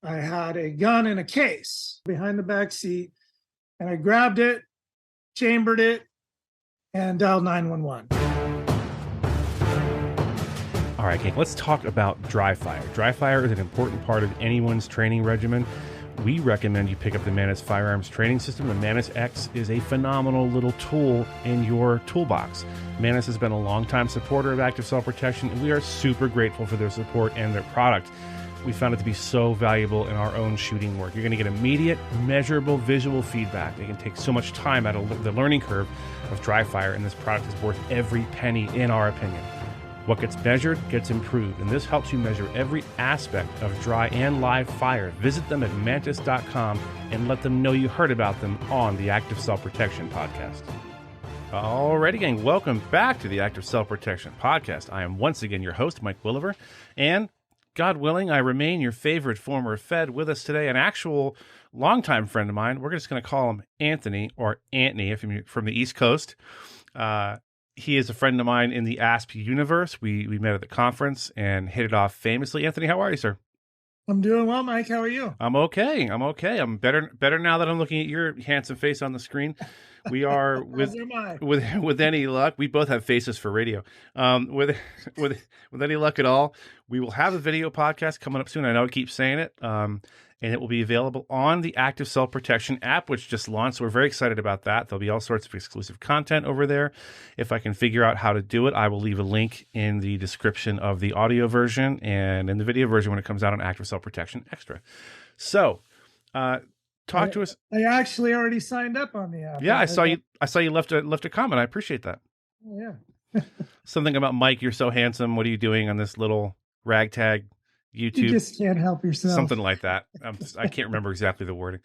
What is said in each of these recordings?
I had a gun in a case behind the back seat, and I grabbed it, chambered it, and dialed 911. All right, gang, let's talk about dry fire. Dry fire is an important part of anyone's training regimen. We recommend you pick up the Manus Firearms Training System. The Manus X is a phenomenal little tool in your toolbox. Manus has been a longtime supporter of active self-protection, and we are super grateful for their support and their product. We found it to be so valuable in our own shooting work. You're going to get immediate, measurable visual feedback. It can take so much time out of the learning curve of dry fire, and this product is worth every penny in our opinion. What gets measured gets improved, and this helps you measure every aspect of dry and live fire. Visit them at mantis.com and let them know you heard about them on the Active Self-Protection Podcast. Alrighty, gang, welcome back to the Active Self-Protection Podcast. I am once again your host, Mike Williver, and God willing, I remain your favorite former Fed. With us today, an actual longtime friend of mine. We're just going to call him Anthony, or Antony, if you're from the East Coast. He is a friend of mine in the ASP universe. We met at the conference and hit it off famously. Anthony, how are you, sir? I'm doing well, Mike. How are you? I'm okay. I'm better now that I'm looking at your handsome face on the screen. We are with any luck. We both have faces for radio. With any luck at all, we will have a video podcast coming up soon. I know I keep saying it. And it will be available on the Active Self-Protection app, which just launched. So we're very excited about that. There'll be all sorts of exclusive content over there. If I can figure out how to do it, I will leave a link in the description of the audio version and in the video version when it comes out on Active Self-Protection Extra. So, talk to us. I actually already signed up on the app. Yeah, I saw you left a comment. I appreciate that. Oh, yeah. Something about Mike, you're so handsome. What are you doing on this little ragtag YouTube? You just can't help yourself. Something like that. I can't remember exactly the wording.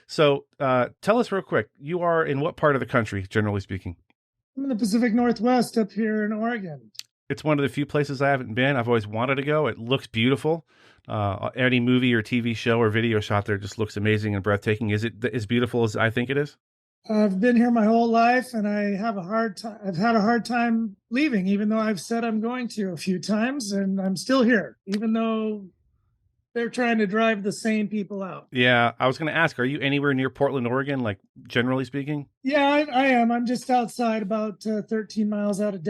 So tell us real quick, you are in what part of the country, generally speaking? I'm in the Pacific Northwest up here in Oregon. It's one of the few places I haven't been. I've always wanted to go. It looks beautiful. Any movie or TV show or video shot there just looks amazing and breathtaking. Is it as beautiful as I think it is? I've been here my whole life, and I've had a hard time leaving, even though I've said I'm going to a few times, and I'm still here, even though they're trying to drive the sane people out. Yeah, I was going to ask, are you anywhere near Portland, Oregon, like generally speaking? Yeah, I am. I'm just outside, about 13 miles out of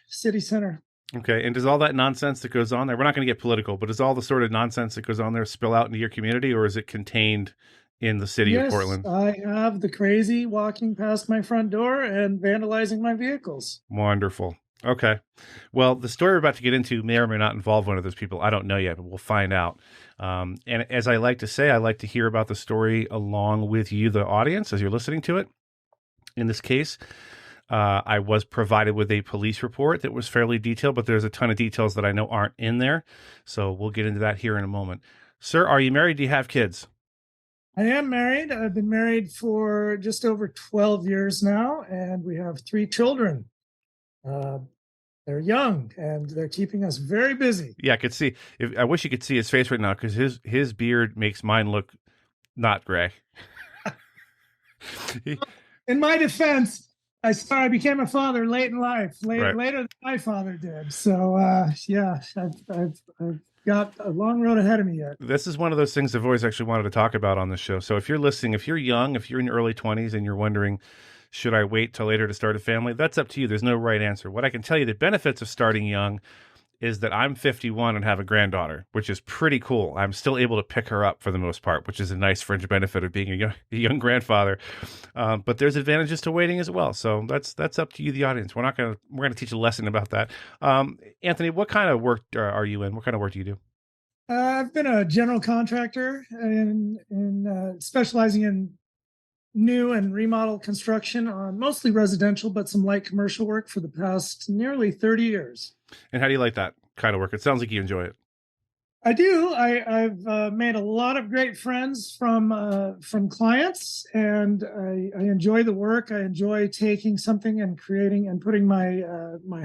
city center. Okay, and does all that nonsense that goes on there, we're not going to get political, but does all the sort of nonsense that goes on there spill out into your community, or is it contained in the city of Portland? I have the crazy walking past my front door and vandalizing my vehicles. Wonderful. Okay. Well, the story we're about to get into may or may not involve one of those people. I don't know yet, but we'll find out. And as I like to say, I like to hear about the story along with you, the audience, as you're listening to it. In this case, I was provided with a police report that was fairly detailed, but there's a ton of details that I know aren't in there. So we'll get into that here in a moment. Sir, are you married? Do you have kids? I am married. I've been married for just over 12 years now, and we have 3 children. They're young, and they're keeping us very busy. Yeah, I could see. I wish you could see his face right now, because his beard makes mine look not gray. In my defense, I became a father late in life, later than my father did. So, I've got a long road ahead of me yet. This is one of those things I've always actually wanted to talk about on the show. So if you're listening, if you're young, if you're in your early 20s and you're wondering, should I wait till later to start a family? That's up to you. There's no right answer. What I can tell you, the benefits of starting young is that I'm 51 and have a granddaughter, which is pretty cool. I'm still able to pick her up for the most part, which is a nice fringe benefit of being a young grandfather. But there's advantages to waiting as well. So that's up to you, the audience. We're going to teach a lesson about that. Anthony, what kind of work are you in? What kind of work do you do? I've been a general contractor in specializing in new and remodel construction on mostly residential, but some light commercial work for the past nearly 30 years. And how do you like that kind of work? It sounds like you enjoy it. I do. I've made a lot of great friends from clients, and I enjoy the work. I enjoy taking something and creating and putting my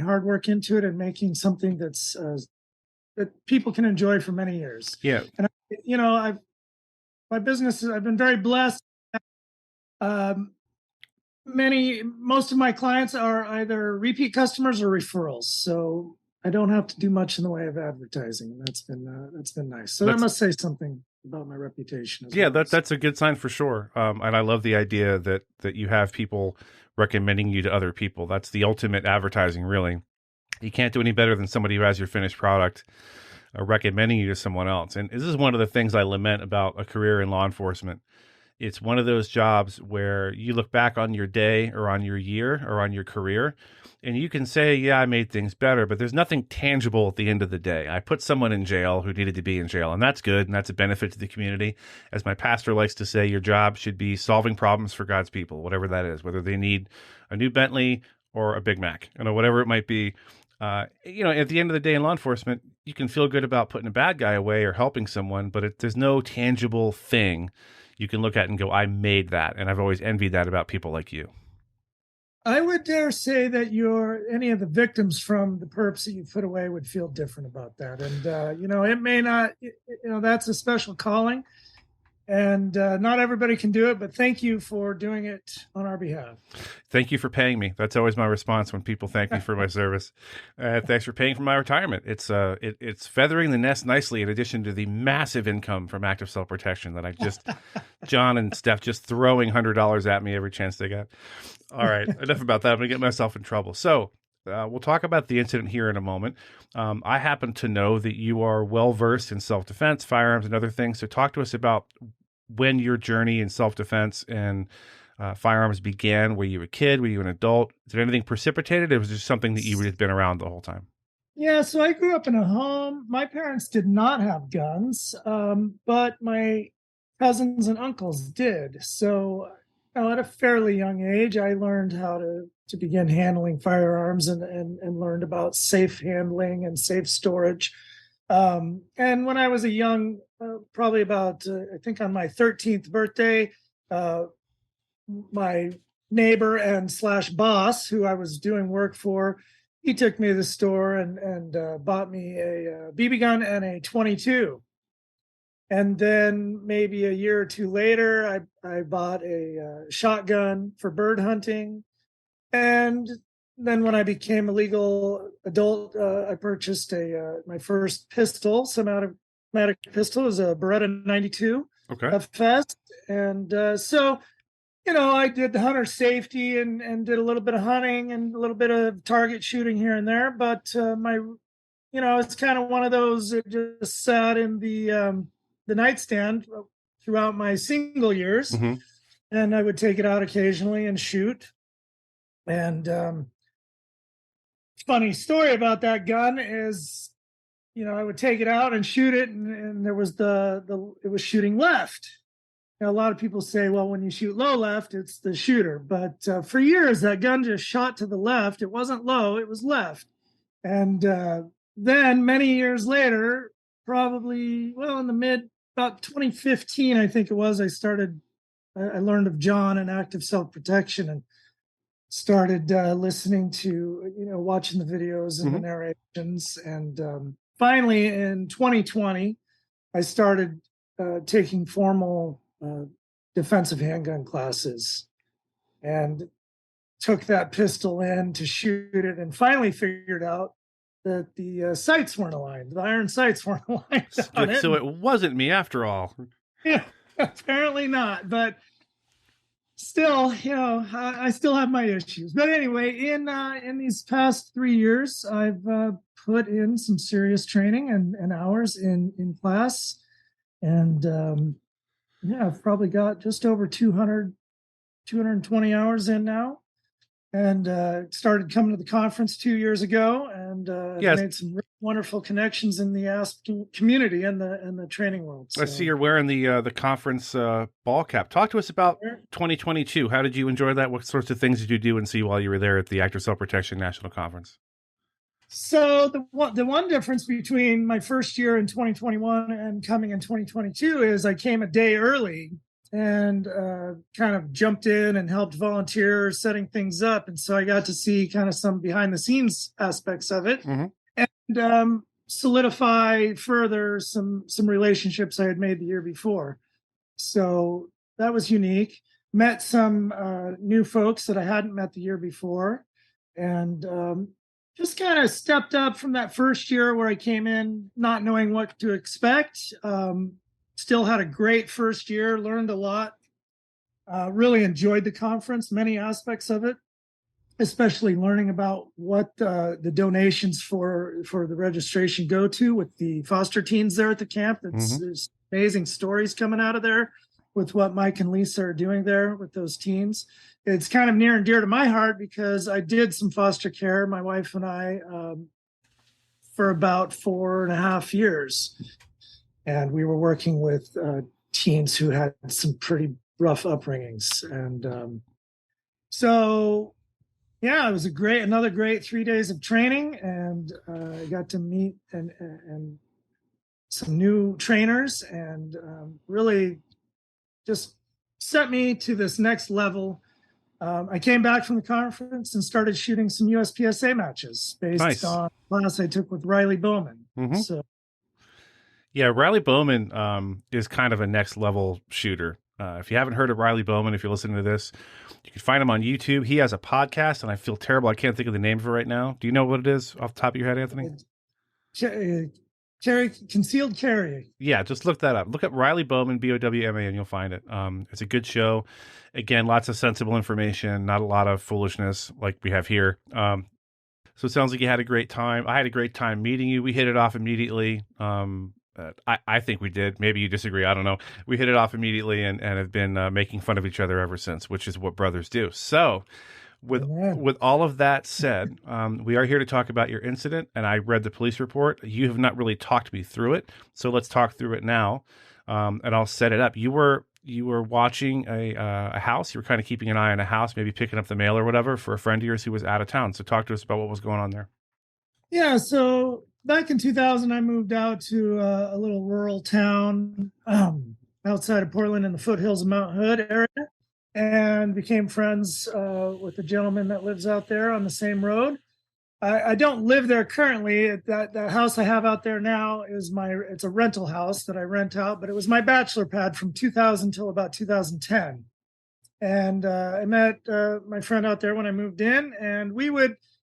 hard work into it and making something that's that people can enjoy for many years. Yeah. And my business, I've been very blessed. Most of my clients are either repeat customers or referrals, so I don't have to do much in the way of advertising. That's been nice. So that must say something about my reputation as Yeah, well. that's a good sign for sure. And I love the idea that you have people recommending you to other people. That's the ultimate advertising, really. You can't do any better than somebody who has your finished product recommending you to someone else. And this is one of the things I lament about a career in law enforcement. It's one of those jobs where you look back on your day or on your year or on your career, and you can say, yeah, I made things better, but there's nothing tangible at the end of the day. I put someone in jail who needed to be in jail, and that's good, and that's a benefit to the community. As my pastor likes to say, your job should be solving problems for God's people, whatever that is, whether they need a new Bentley or a Big Mac, whatever it might be. At the end of the day in law enforcement, you can feel good about putting a bad guy away or helping someone, but there's no tangible thing you can look at and go, I made that. And I've always envied that about people like you. I would dare say that any of the victims from the perps that you put away would feel different about that. And, it may not, that's a special calling. And not everybody can do it, but thank you for doing it on our behalf. Thank you for paying me. That's always my response when people thank me for my service. Thanks for paying for my retirement. It's feathering the nest nicely in addition to the massive income from active self-protection that John and Steph just throwing $100 at me every chance they got. All right, enough about that. I'm going to get myself in trouble. So we'll talk about the incident here in a moment. I happen to know that you are well-versed in self-defense, firearms, and other things. So talk to us about when your journey in self-defense and firearms began. Were you a kid? Were you an adult? Did anything precipitate it? Or was it just something that you had been around the whole time? Yeah, so I grew up in a home. My parents did not have guns, but my cousins and uncles did. So at a fairly young age, I learned how to begin handling firearms and learned about safe handling and safe storage. And when I was a young, probably about, I think on my 13th birthday, my neighbor and / boss, who I was doing work for, he took me to the store and bought me a BB gun and a 22. And then maybe a year or two later, I bought a shotgun for bird hunting. And then when I became a legal adult, I purchased my first pistol, semi-automatic pistol. It was a Beretta 92 FS. And I did the hunter safety and did a little bit of hunting and a little bit of target shooting here and there. But it's kind of one of those that just sat in the nightstand throughout my single years. Mm-hmm. And I would take it out occasionally and shoot. And funny story about that gun is, I would take it out and shoot it, and there was it was shooting left. A lot of people say, well, when you shoot low left, it's the shooter. But for years, that gun just shot to the left. It wasn't low, it was left. And then many years later, probably, in about 2015, I think it was, I learned of John and active self-protection and started listening to, watching the videos and the narrations. And finally, in 2020, I started taking formal defensive handgun classes and took that pistol in to shoot it and finally figured out that the sights weren't aligned. The iron sights weren't aligned on it. So it wasn't me after all. Yeah, apparently not. But still, I still have my issues. But anyway, in these past 3 years, I've put in some serious training and hours in class. And I've probably got just over 220 hours in now. And started coming to the conference 2 years ago, and made some really wonderful connections in the ASP community and the training world. So. I see you're wearing the conference ball cap. Talk to us about 2022. How did you enjoy that? What sorts of things did you do and see while you were there at the Active Self-Protection National Conference? So the one difference between my first year in 2021 and coming in 2022 is I came a day early and kind of jumped in and helped volunteer setting things up. And so I got to see kind of some behind the scenes aspects of it and solidify further some relationships I had made the year before. So that was unique. Met some new folks that I hadn't met the year before, and just kind of stepped up from that first year where I came in not knowing what to expect. Still had a great first year, learned a lot, really enjoyed the conference, many aspects of it, especially learning about what the donations for the registration go to with the foster teens there at the camp. There's amazing stories coming out of there with what Mike and Lisa are doing there with those teens. It's kind of near and dear to my heart because I did some foster care, my wife and I, for about 4.5 years. And we were working with teens who had some pretty rough upbringings. And so, yeah, it was another great 3 days of training, and I got to meet and some new trainers, and really just set me to this next level. I came back from the conference and started shooting some USPSA matches based on class I took with Riley Bowman. So, yeah, Riley Bowman is kind of a next level shooter. If you haven't heard of Riley Bowman, if you're listening to this, you can find him on YouTube. He has a podcast, and I feel terrible. I can't think of the name of it right now. Do you know what it is off the top of your head, Anthony? Concealed Carry. Yeah, just look that up. Look up Riley Bowman, Bowma, and you'll find it. It's a good show. Again, lots of sensible information, not a lot of foolishness like we have here. So it sounds like you had a great time. I had a great time meeting you. We hit it off immediately. I think we did. Maybe you disagree. I don't know. We hit it off immediately and have been making fun of each other ever since, which is what brothers do. So with all of that said, we are here to talk about your incident, and I read the police report. You have not really talked me through it, so let's talk through it now, and I'll set it up. You were watching a house. You were kind of keeping an eye on a house, maybe picking up the mail or whatever for a friend of yours who was out of town. So talk to us about what was going on there. Yeah, so back in 2000, I moved out to a little rural town outside of Portland in the foothills of Mount Hood area, and became friends with a gentleman that lives out there on the same road. I don't live there currently. That house I have out there now it's a rental house that I rent out, but it was my bachelor pad from 2000 till about 2010. And I met my friend out there when I moved in, and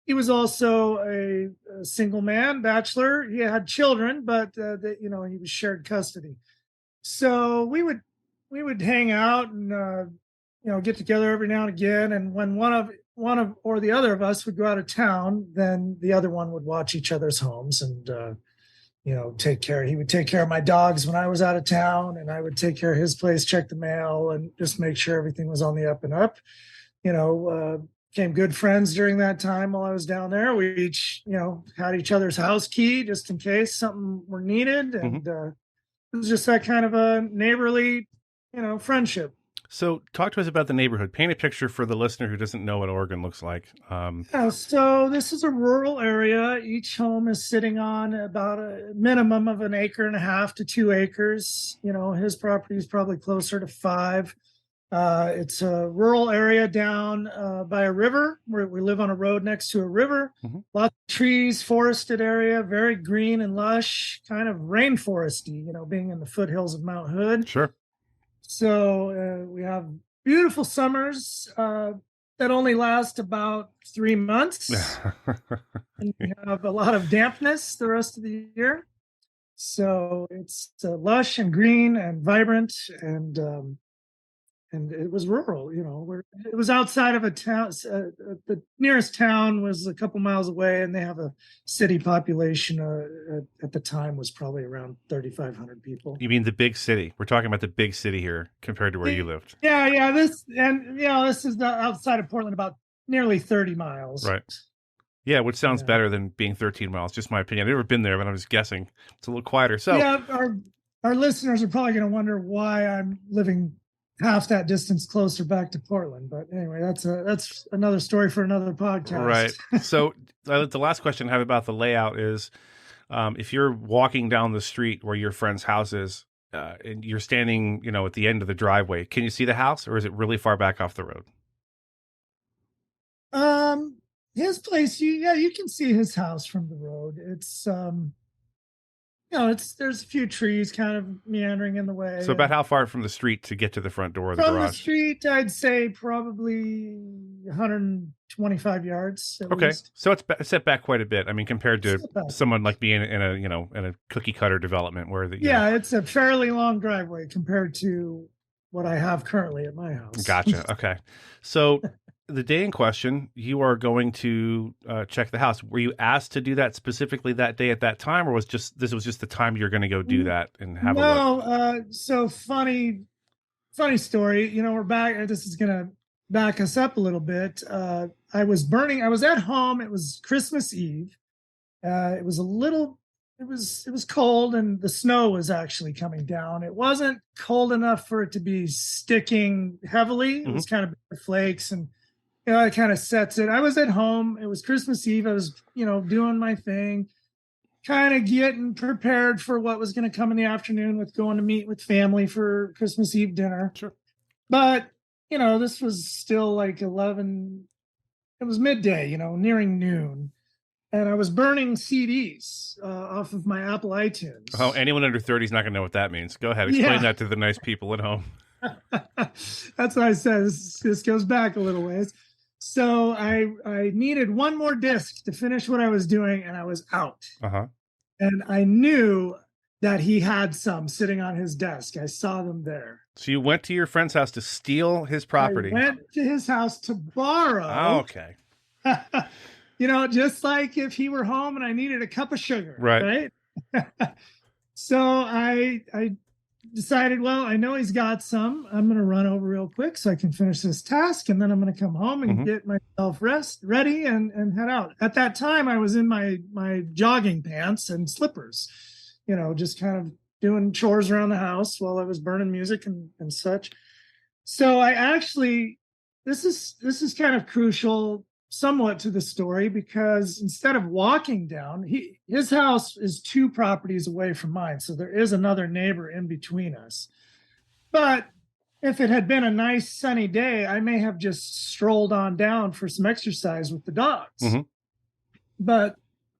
he was also a single man, bachelor. He had children, but he was shared custody. So we would hang out and get together every now and again. And when one of or the other of us would go out of town, then the other one would watch each other's homes and take care. He would take care of my dogs when I was out of town, and I would take care of his place, check the mail, and just make sure everything was on the up and up. Became good friends during that time while I was down there. We each, had each other's house key just in case something were needed. And it was just that kind of a neighborly, friendship. So talk to us about the neighborhood. Paint a picture for the listener who doesn't know what Oregon looks like. So this is a rural area. Each home is sitting on about a minimum of 1.5 acres to 2 acres. His property is probably closer to 5. It's a rural area down by a river. We live on a road next to a river. Lots of trees, forested area, very green and lush, kind of rainforesty, being in the foothills of Mount Hood. Sure. So we have beautiful summers that only last about 3 months. And we have a lot of dampness the rest of the year. So it's lush and green and vibrant, and it was rural, it was outside of a town. The nearest town was a couple miles away, and they have a city population at the time was probably around 3,500 people. You mean the big city? We're talking about the big city here compared to where you lived. Yeah. This is outside of Portland, about nearly 30 miles. Right. Yeah, which sounds better than being 13 miles. Just my opinion. I've never been there, but I'm just guessing it's a little quieter. So yeah, our listeners are probably going to wonder why I'm living half that distance closer back to Portland. But anyway, that's another story for another podcast. Right. So the last question I have about the layout is, if you're walking down the street where your friend's house is, and you're standing, at the end of the driveway, can you see the house, or is it really far back off the road? His place, you can see his house from the road. It's there's a few trees kind of meandering in the way. So about how far from the street to get to the front door of the garage? From the street, I'd say probably 120 25 yards at Okay, least. so it's set back quite a bit. I mean, compared to Step back. someone like me in a in a cookie cutter development where Yeah, it's a fairly long driveway compared to what I have currently at my house. Gotcha. Okay, so the day in question, you are going to check the house. Were you asked to do that specifically that day at that time, or was just the time you're going to go do that and have a look? No, so funny story. We're back. This is gonna back us up a little bit. I was at home. It was Christmas Eve. It was a little. It was cold, and the snow was actually coming down. It wasn't cold enough for it to be sticking heavily. It was kind of flakes, and it kind of sets it. I was at home. It was Christmas Eve. I was doing my thing, kind of getting prepared for what was going to come in the afternoon with going to meet with family for Christmas Eve dinner. Sure. But, this was still like 11, it was midday, nearing noon. And I was burning CDs off of my Apple iTunes. Oh, anyone under 30 is not going to know what that means. Go ahead. Explain that to the nice people at home. That's what I said. This goes back a little ways. So I needed one more disc to finish what I was doing, and I was out. Uh-huh. And I knew that he had some sitting on his desk. I saw them there. So you went to your friend's house to steal his property. I went to his house to borrow. Oh, okay. Just like if he were home and I needed a cup of sugar. Right. So I decided, well, I know he's got some. I'm going to run over real quick so I can finish this task. And then I'm going to come home and get myself ready and head out. At that time, I was in my jogging pants and slippers, just kind of doing chores around the house while I was burning music and such. So I actually, this is kind of crucial somewhat to the story, because instead of walking down, his house is 2 properties away from mine. So there is another neighbor in between us. But if it had been a nice sunny day, I may have just strolled on down for some exercise with the dogs. But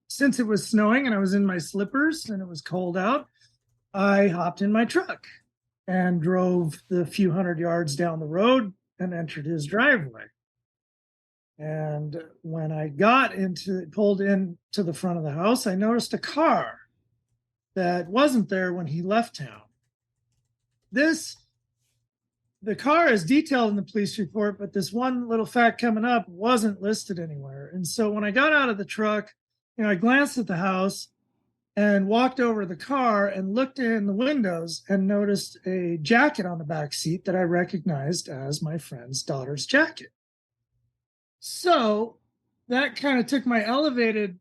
since it was snowing and I was in my slippers and it was cold out, I hopped in my truck and drove the few hundred yards down the road and entered his driveway. And when I pulled into the front of the house, I noticed a car that wasn't there when he left town. The car is detailed in the police report, but this one little fact coming up wasn't listed anywhere. And so when I got out of the truck, I glanced at the house and walked over to the car and looked in the windows and noticed a jacket on the back seat that I recognized as my friend's daughter's jacket. So that kind of took my elevated,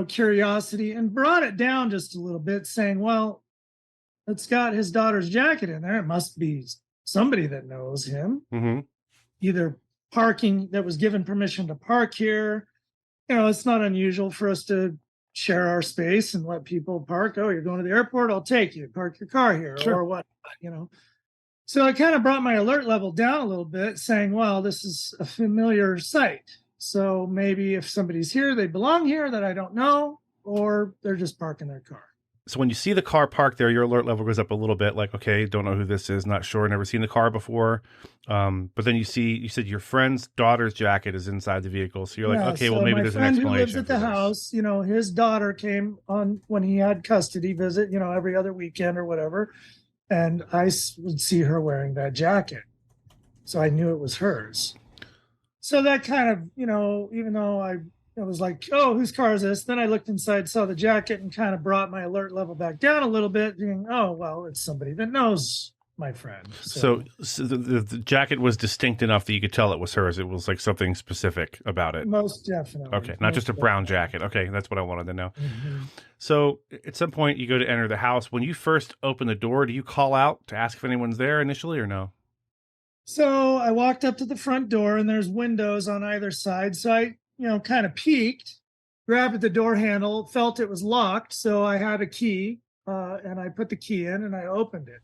curiosity and brought it down just a little bit, saying, well, it's got his daughter's jacket in there. It must be somebody that knows him, either parking that was given permission to park here. It's not unusual for us to share our space and let people park. Oh, you're going to the airport? I'll take you. Park your car here, or what, So I kind of brought my alert level down a little bit, saying, well, this is a familiar sight. So maybe if somebody's here, they belong here that I don't know, or they're just parking their car. So when you see the car parked there, your alert level goes up a little bit, like, okay, don't know who this is, not sure, never seen the car before. But then you said your friend's daughter's jacket is inside the vehicle. So you're like, okay, well, maybe there's an explanation. Who lives at the house, his daughter came on when he had custody visit, every other weekend or whatever. And I would see her wearing that jacket. So I knew it was hers. So that kind of, even though I was like, oh, whose car is this? Then I looked inside, saw the jacket, and kind of brought my alert level back down a little bit, thinking, oh, well, it's somebody that knows my friend. So the jacket was distinct enough that you could tell it was hers. It was like something specific about it. Most definitely. Okay, not just a brown jacket. Okay, that's what I wanted to know. So at some point you go to enter the house. When you first open the door, do you call out to ask if anyone's there initially or no? So I walked up to the front door and there's windows on either side. So I, kind of peeked, grabbed at the door handle, felt it was locked. So I had a key and I put the key in and I opened it.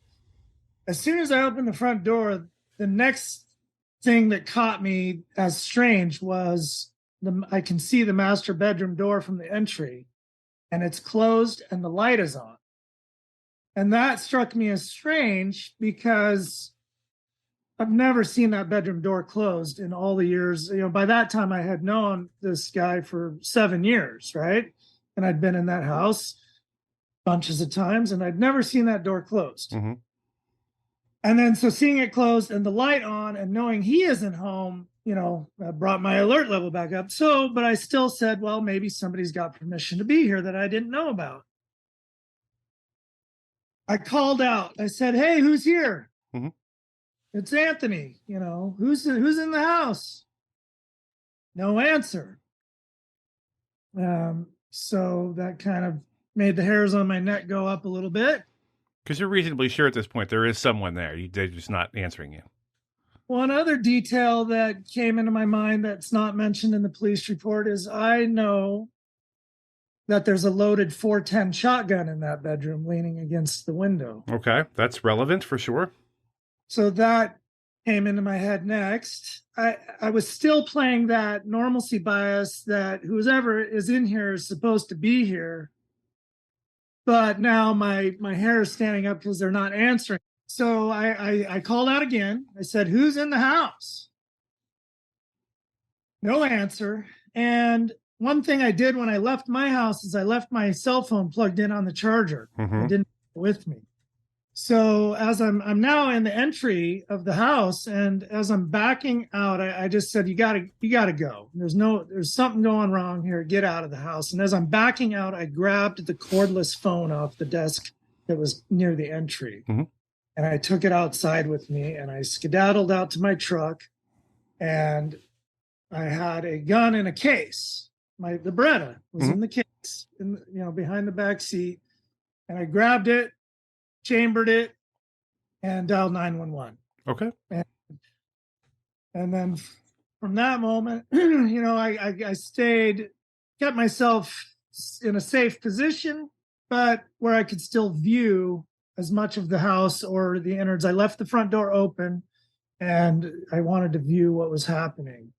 As soon as I opened the front door, the next thing that caught me as strange was I can see the master bedroom door from the entry, and it's closed and the light is on. And that struck me as strange because I've never seen that bedroom door closed in all the years. By that time I had known this guy for 7 years, right? And I'd been in that house bunches of times and I'd never seen that door closed. Mm-hmm. And then so seeing it closed and the light on and knowing he isn't home, brought my alert level back up. But I still said, well, maybe somebody's got permission to be here that I didn't know about. I called out. I said, hey, who's here? Mm-hmm. It's Anthony. Who's in the house? No answer. So that kind of made the hairs on my neck go up a little bit. Because you're reasonably sure at this point there is someone there. They're just not answering you. One other detail that came into my mind that's not mentioned in the police report is I know that there's a loaded 410 shotgun in that bedroom leaning against the window. Okay, that's relevant for sure. So that came into my head next. I was still playing that normalcy bias that whoever is in here is supposed to be here. But now my hair is standing up because they're not answering. So I called out again. I said, who's in the house? No answer. And one thing I did when I left my house is I left my cell phone plugged in on the charger. Mm-hmm. I didn't have it with me. So as I'm now in the entry of the house, and as I'm backing out, I just said, you gotta go. There's something going wrong here. Get out of the house. And as I'm backing out, I grabbed the cordless phone off the desk that was near the entry. Mm-hmm. And I took it outside with me and I skedaddled out to my truck, and I had a gun in a case. The Beretta was Mm-hmm. in the case, behind the back seat. And I grabbed it, chambered it, and dialed 911. Okay. And then from that moment, I kept myself in a safe position, but where I could still view as much of the house or the innards. I left the front door open and I wanted to view what was happening.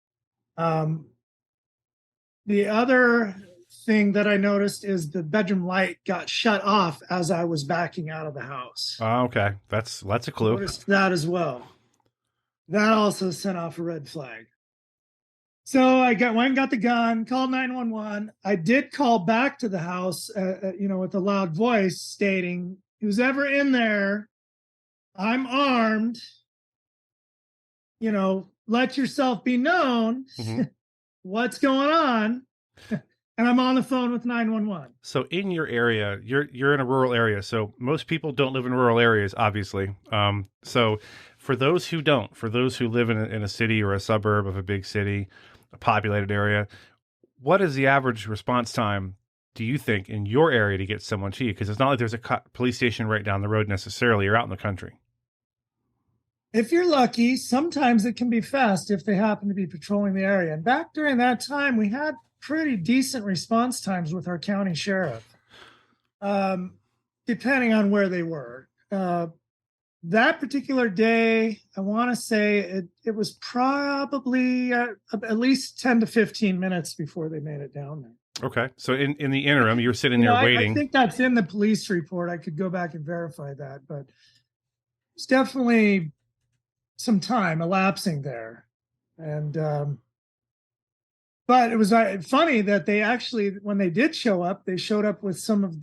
The other thing that I noticed is the bedroom light got shut off as I was backing out of the house. Okay. That's a clue. I noticed that as well. That also sent off a red flag. So I went and got the gun, called 911. I did call back to the house, with a loud voice stating, who's ever in there, I'm armed, let yourself be known. Mm-hmm. What's going on? And I'm on the phone with 911. So in your area, you're in a rural area. So most people don't live in rural areas, obviously. So for those who don't, for those who live in a city or a suburb of a big city, a populated area, what is the average response time, do you think, in your area to get someone to you? Because it's not like there's a police station right down the road necessarily. You're out in the country. If you're lucky, sometimes it can be fast if they happen to be patrolling the area. And back during that time, we had pretty decent response times with our county sheriff, depending on where they were. That particular day, I want to say it was probably at least 10 to 15 minutes before they made it down there. Okay. So in the interim, you were sitting there waiting. I think that's in the police report. I could go back and verify that, but it's definitely some time elapsing there. And but it was funny that they actually, when they did show up, they showed up with two of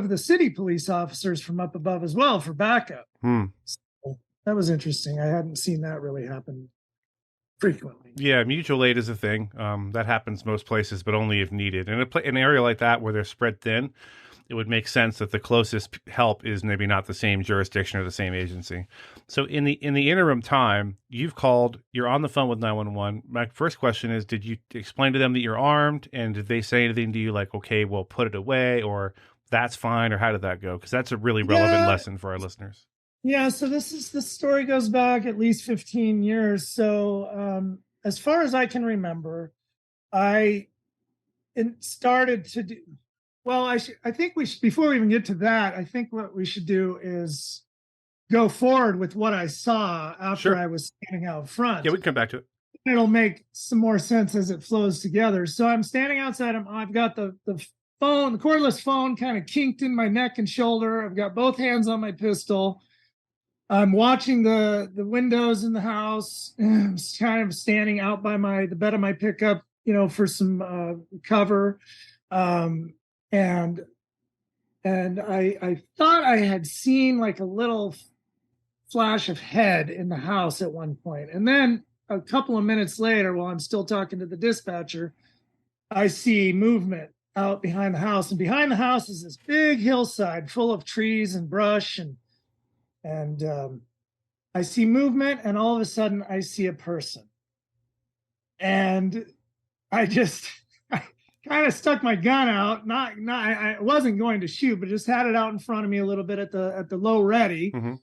the city police officers from up above as well for backup. So that was interesting. I hadn't seen that really happen frequently. Yeah, mutual aid is a thing. That happens most places, but only if needed. In an area like that where they're spread thin, it would make sense that the closest help is maybe not the same jurisdiction or the same agency. So in the interim time, you've called, you're on the phone with 911. My first question is, did you explain to them that you're armed? And did they say anything to you like, okay, well, put it away, or that's fine, or how did that go? Because that's a really relevant lesson for our listeners. Yeah, so the story goes back at least 15 years. So as far as I can remember, I started to do... Well, I think we should, before we even get to that, I think what we should do is go forward with what I saw after I was standing out front. Yeah, we can come back to it. It'll make some more sense as it flows together. So I'm standing outside. I've got the phone, the cordless phone kind of kinked in my neck and shoulder. I've got both hands on my pistol. I'm watching the windows in the house. I'm kind of standing out by the bed of my pickup, for some cover. Um, and I thought I had seen like a little flash of head in the house at one point. And then a couple of minutes later, while I'm still talking to the dispatcher, I see movement out behind the house. And behind the house is this big hillside full of trees and brush. And I see movement, and all of a sudden I see a person. And I just I kind of stuck my gun out. I wasn't going to shoot, but just had it out in front of me a little bit at the low ready. Mm-hmm.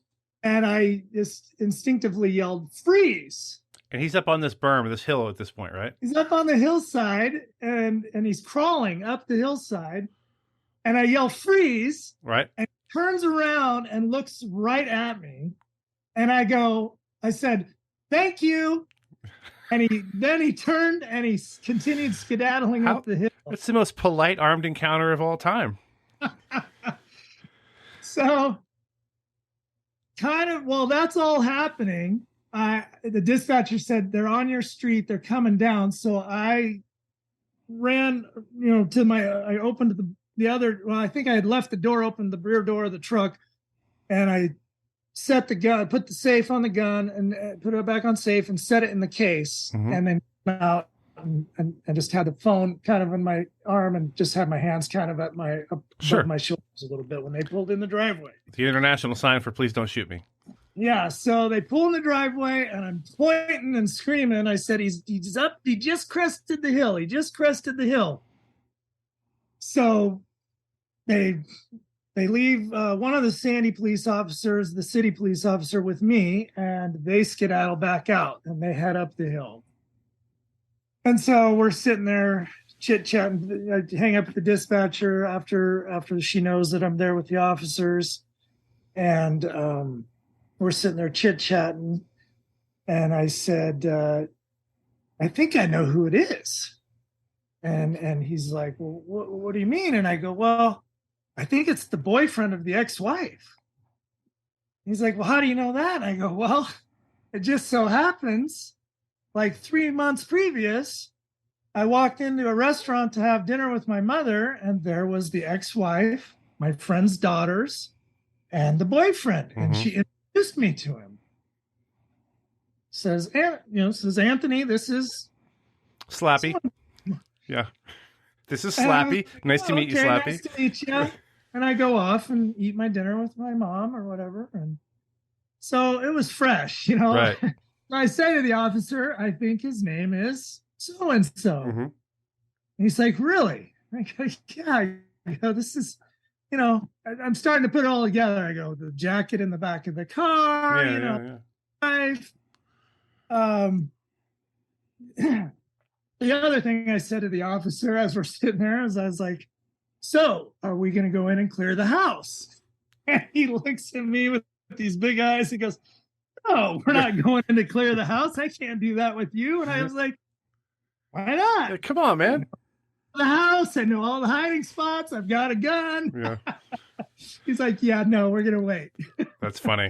And I just instinctively yelled, "Freeze!" And he's up on this berm, this hill at this point, right? He's up on the hillside, and he's crawling up the hillside. And I yell, "Freeze!" Right. And he turns around and looks right at me. And I said, "Thank you." And he turned and he continued skedaddling up the hill. That's the most polite armed encounter of all time. So while that's all happening, the dispatcher said, "They're on your street. They're coming down." So I ran, I opened I think I had left the door open, the rear door of the truck, and I set the gun, put the safe on the gun, and put it back on safe and set it in the case. Mm-hmm. And then out and just had the phone kind of in my arm and just had my hands kind of at above my shoulders a little bit when they pulled in the driveway. The international sign for "please don't shoot me." Yeah. So they pull in the driveway and I'm pointing and screaming. I said, he's up. He just crested the hill. He just crested the hill. So they leave one of the Sandy police officers, the city police officer, with me, and they skedaddle back out and they head up the hill. And so we're sitting there chit-chatting. I hang up with the dispatcher after she knows that I'm there with the officers. And we're sitting there chit-chatting. And I said, "I think I know who it is." And he's like, "Well, what do you mean?" And I go, "Well, I think it's the boyfriend of the ex-wife." He's like, "Well, how do you know that?" And I go, "Well, it just so happens, like 3 months previous, I walked into a restaurant to have dinner with my mother, and there was the ex-wife, my friend's daughters, and the boyfriend." Mm-hmm. And she introduced me to him. Says Anthony, this is Slappy. Yeah. This is Slappy. Nice to meet you, Slappy. Nice to meet you. And I go off and eat my dinner with my mom or whatever. And so it was fresh, Right. I say to the officer, "I think his name is so-and-so." Mm-hmm. And he's like, "Really?" I go, "Yeah." This is, I'm starting to put it all together. I go, the jacket in the back of the car, wife. The other thing I said to the officer as we're sitting there is I was like, "So are we going to go in and clear the house?" And he looks at me with these big eyes. He goes, "No, we're not going in to clear the house. I can't do that with you." And I was like, "Why not? Yeah, come on, man. The house. I know all the hiding spots. I've got a gun." Yeah. He's like, "Yeah, no, we're going to wait." That's funny.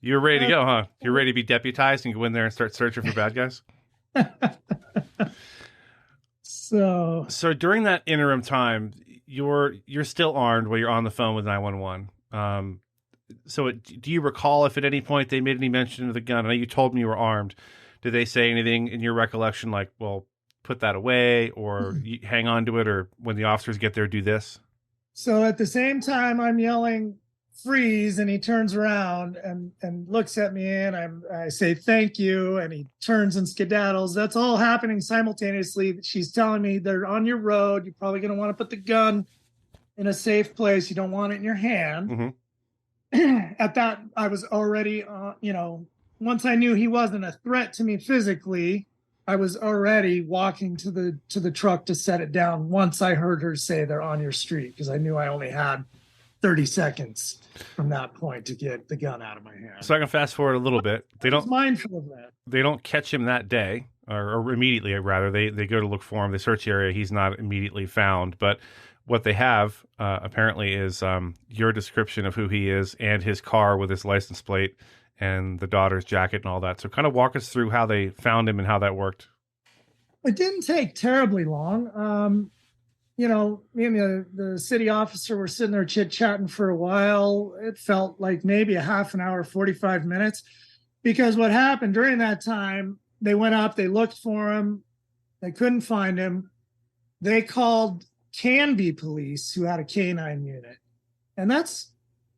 You're ready to go, huh? You're ready to be deputized and go in there and start searching for bad guys? So during that interim time, you're still armed while you're on the phone with 911. So do you recall if at any point they made any mention of the gun? I know you told me you were armed. Did they say anything in your recollection like, "Well, put that away," or you hang on to it, or when the officers get there, do this? So at the same time I'm yelling, "Freeze," and he turns around and looks at me, and I say, "Thank you," and he turns and skedaddles. That's all happening simultaneously. She's telling me, "They're on your road. You're probably going to want to put the gun in a safe place. You don't want it in your hand." Mm-hmm. At that, I was already, once I knew he wasn't a threat to me physically, I was already walking to the truck to set it down once I heard her say, "They're on your street," because I knew I only had 30 seconds from that point to get the gun out of my hand. So I can fast forward a little bit. They don't mindful of that. They don't catch him that day, or immediately, rather. They go to look for him. They search the area. He's not immediately found. But what they have apparently is your description of who he is and his car with his license plate and the daughter's jacket and all that. So kind of walk us through how they found him and how that worked. It didn't take terribly long. Me and the city officer were sitting there chit-chatting for a while. It felt like maybe a half an hour, 45 minutes, because what happened during that time, they went up, they looked for him, they couldn't find him. They called Canby police, who had a canine unit. And that's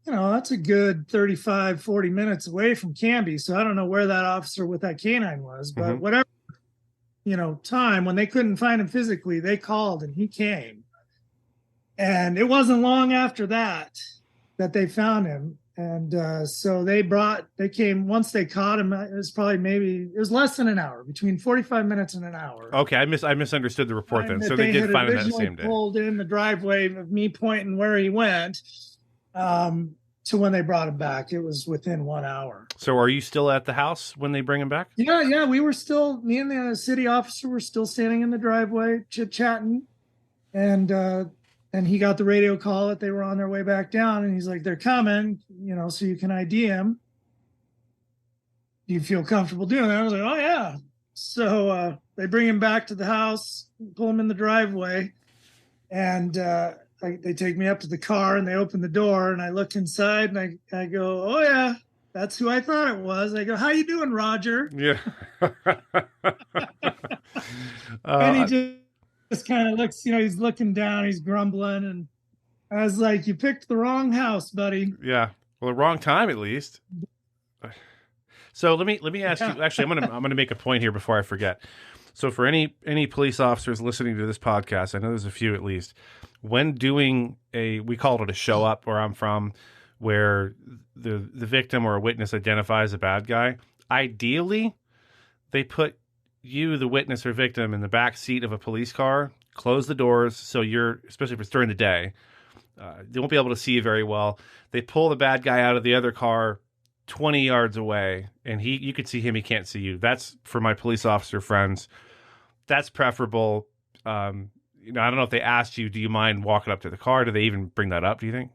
a good 35, 40 minutes away from Canby. So I don't know where that officer with that canine was, but whatever, time when they couldn't find him physically, they called and he came. And it wasn't long after that they found him. And so they came, once they caught him, it was less than an hour, between 45 minutes and an hour. Okay. I misunderstood the report then. So they did find him that same day. Pulled in the driveway of me pointing where he went. To when they brought him back, it was within 1 hour. So are you still at the house when they bring him back? Yeah. Me and the city officer were still standing in the driveway, chit-chatting. And he got the radio call that they were on their way back down. And he's like, they're coming, so you can ID him. Do you feel comfortable doing that? I was like, oh, yeah. So they bring him back to the house, pull him in the driveway. And they take me up to the car and they open the door and I look inside and I go, oh, yeah, that's who I thought it was. I go, how you doing, Roger? Yeah. And he just kind of looks, he's looking down, he's grumbling. And I was like, you picked the wrong house, buddy. Yeah. Well, the wrong time, at least. So let me ask you, actually, I'm going to make a point here before I forget. So for any police officers listening to this podcast, I know there's a few at least, when doing we call it a show up where I'm from, where the victim or a witness identifies a bad guy, ideally they put you, the witness or victim, in the back seat of a police car, close the doors so especially if it's during the day, they won't be able to see you very well. They pull the bad guy out of the other car 20 yards away and you can see him, he can't see you. That's for my police officer friends. That's preferable. I don't know if they asked you, do you mind walking up to the car? Do they even bring that up, do you think?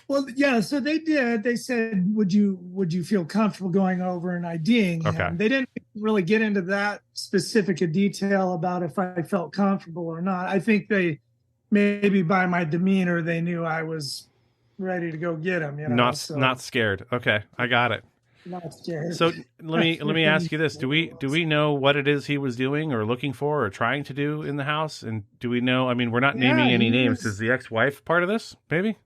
Well, yeah, so they did. They said, would you feel comfortable going over and IDing him? Okay. They didn't really get into that specific a detail about if I felt comfortable or not. I think they, maybe by my demeanor, they knew I was ready to go get him. Not scared. Okay, I got it. Not scared. So let me ask you this: Do we know what it is he was doing or looking for or trying to do in the house? And do we know? I mean, we're not naming any names. Is the ex-wife part of this? Maybe.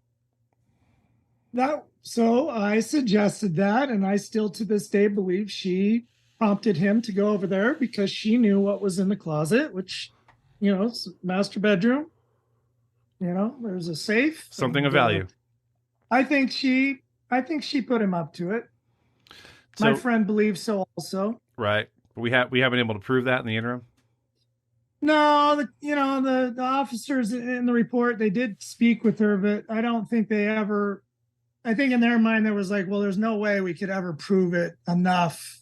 So I suggested that, and I still to this day believe she prompted him to go over there because she knew what was in the closet, which, it's master bedroom. There's a safe. Something of value. I think she put him up to it. My friend believes so also. Right. But we haven't been able to prove that in the interim. No, the officers in the report, they did speak with her, but I don't think they ever, I think in their mind there was like, well, there's no way we could ever prove it enough.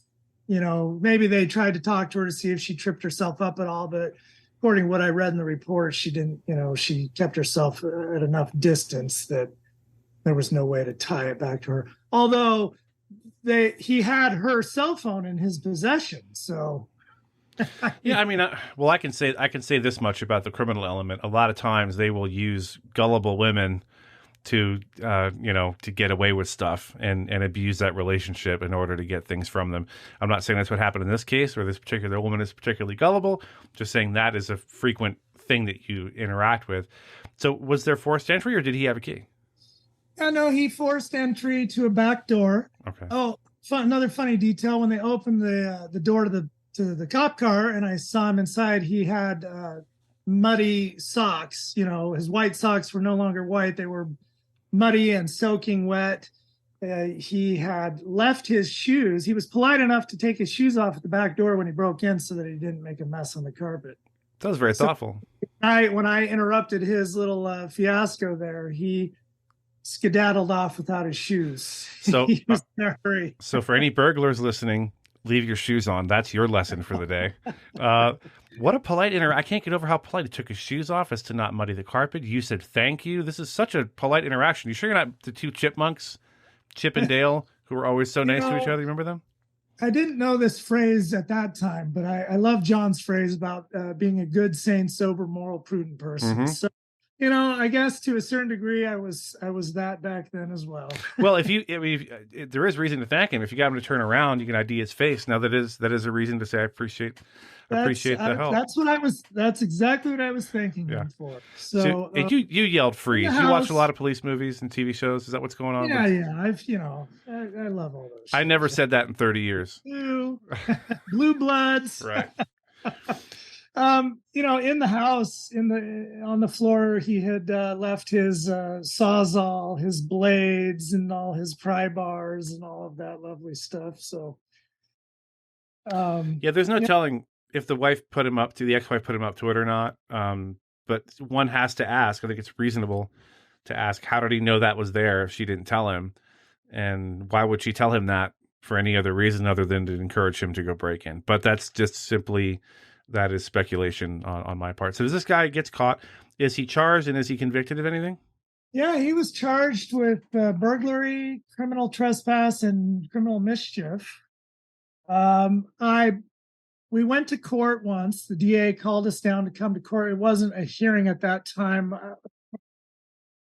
Maybe they tried to talk to her to see if she tripped herself up at all, but according to what I read in the report, she didn't, she kept herself at enough distance that there was no way to tie it back to her. Although he had her cell phone in his possession. So yeah, I mean, I can say this much about the criminal element. A lot of times they will use gullible women to get away with stuff and abuse that relationship in order to get things from them. I'm not saying that's what happened in this case where this particular woman is particularly gullible, just saying that is a frequent thing that you interact with. So was there forced entry or did he have a key? No, he forced entry to a back door. Okay. Oh, another funny detail, when they opened the door to the cop car and I saw him inside, he had muddy socks. His white socks were no longer white. They were muddy and soaking wet. He had left his shoes. He was polite enough to take his shoes off at the back door when he broke in so that he didn't make a mess on the carpet. That was very thoughtful. When I interrupted his little fiasco there, he skedaddled off without his shoes. So he was in a hurry. So for any burglars listening, Leave your shoes on. That's your lesson for the day. Uh, what a polite I can't get over how polite he took his shoes off as to not muddy the carpet. You said thank you. This is such a polite interaction. You sure you're not the two chipmunks, Chip and Dale, who were always so nice to each other? You remember them? I didn't know this phrase at that time, but I love John's phrase about being a good, sane, sober, moral, prudent person. Mm-hmm. So, I guess to a certain degree, I was that back then as well. Well, there is reason to thank him. If you got him to turn around, you can ID his face. Now that is a reason to say I appreciate the help. That's exactly what I was thanking him for. So you yelled freeze. You watch a lot of police movies and TV shows. Is that what's going on? Yeah, I love all those. I never said that in 30 years. Blue Bloods. Right. In the house, on the floor, he had left his sawzall, his blades, and all his pry bars and all of that lovely stuff. So, there's no telling if the ex-wife put him up to it or not. But one has to ask. I think it's reasonable to ask, how did he know that was there if she didn't tell him? And why would she tell him that for any other reason other than to encourage him to go break in? But that's just simply, that is speculation on my part. So this guy gets caught. Is he charged and is he convicted of anything? Yeah, he was charged with burglary, criminal trespass, and criminal mischief. We went to court once. The DA called us down to come to court. It wasn't a hearing at that time.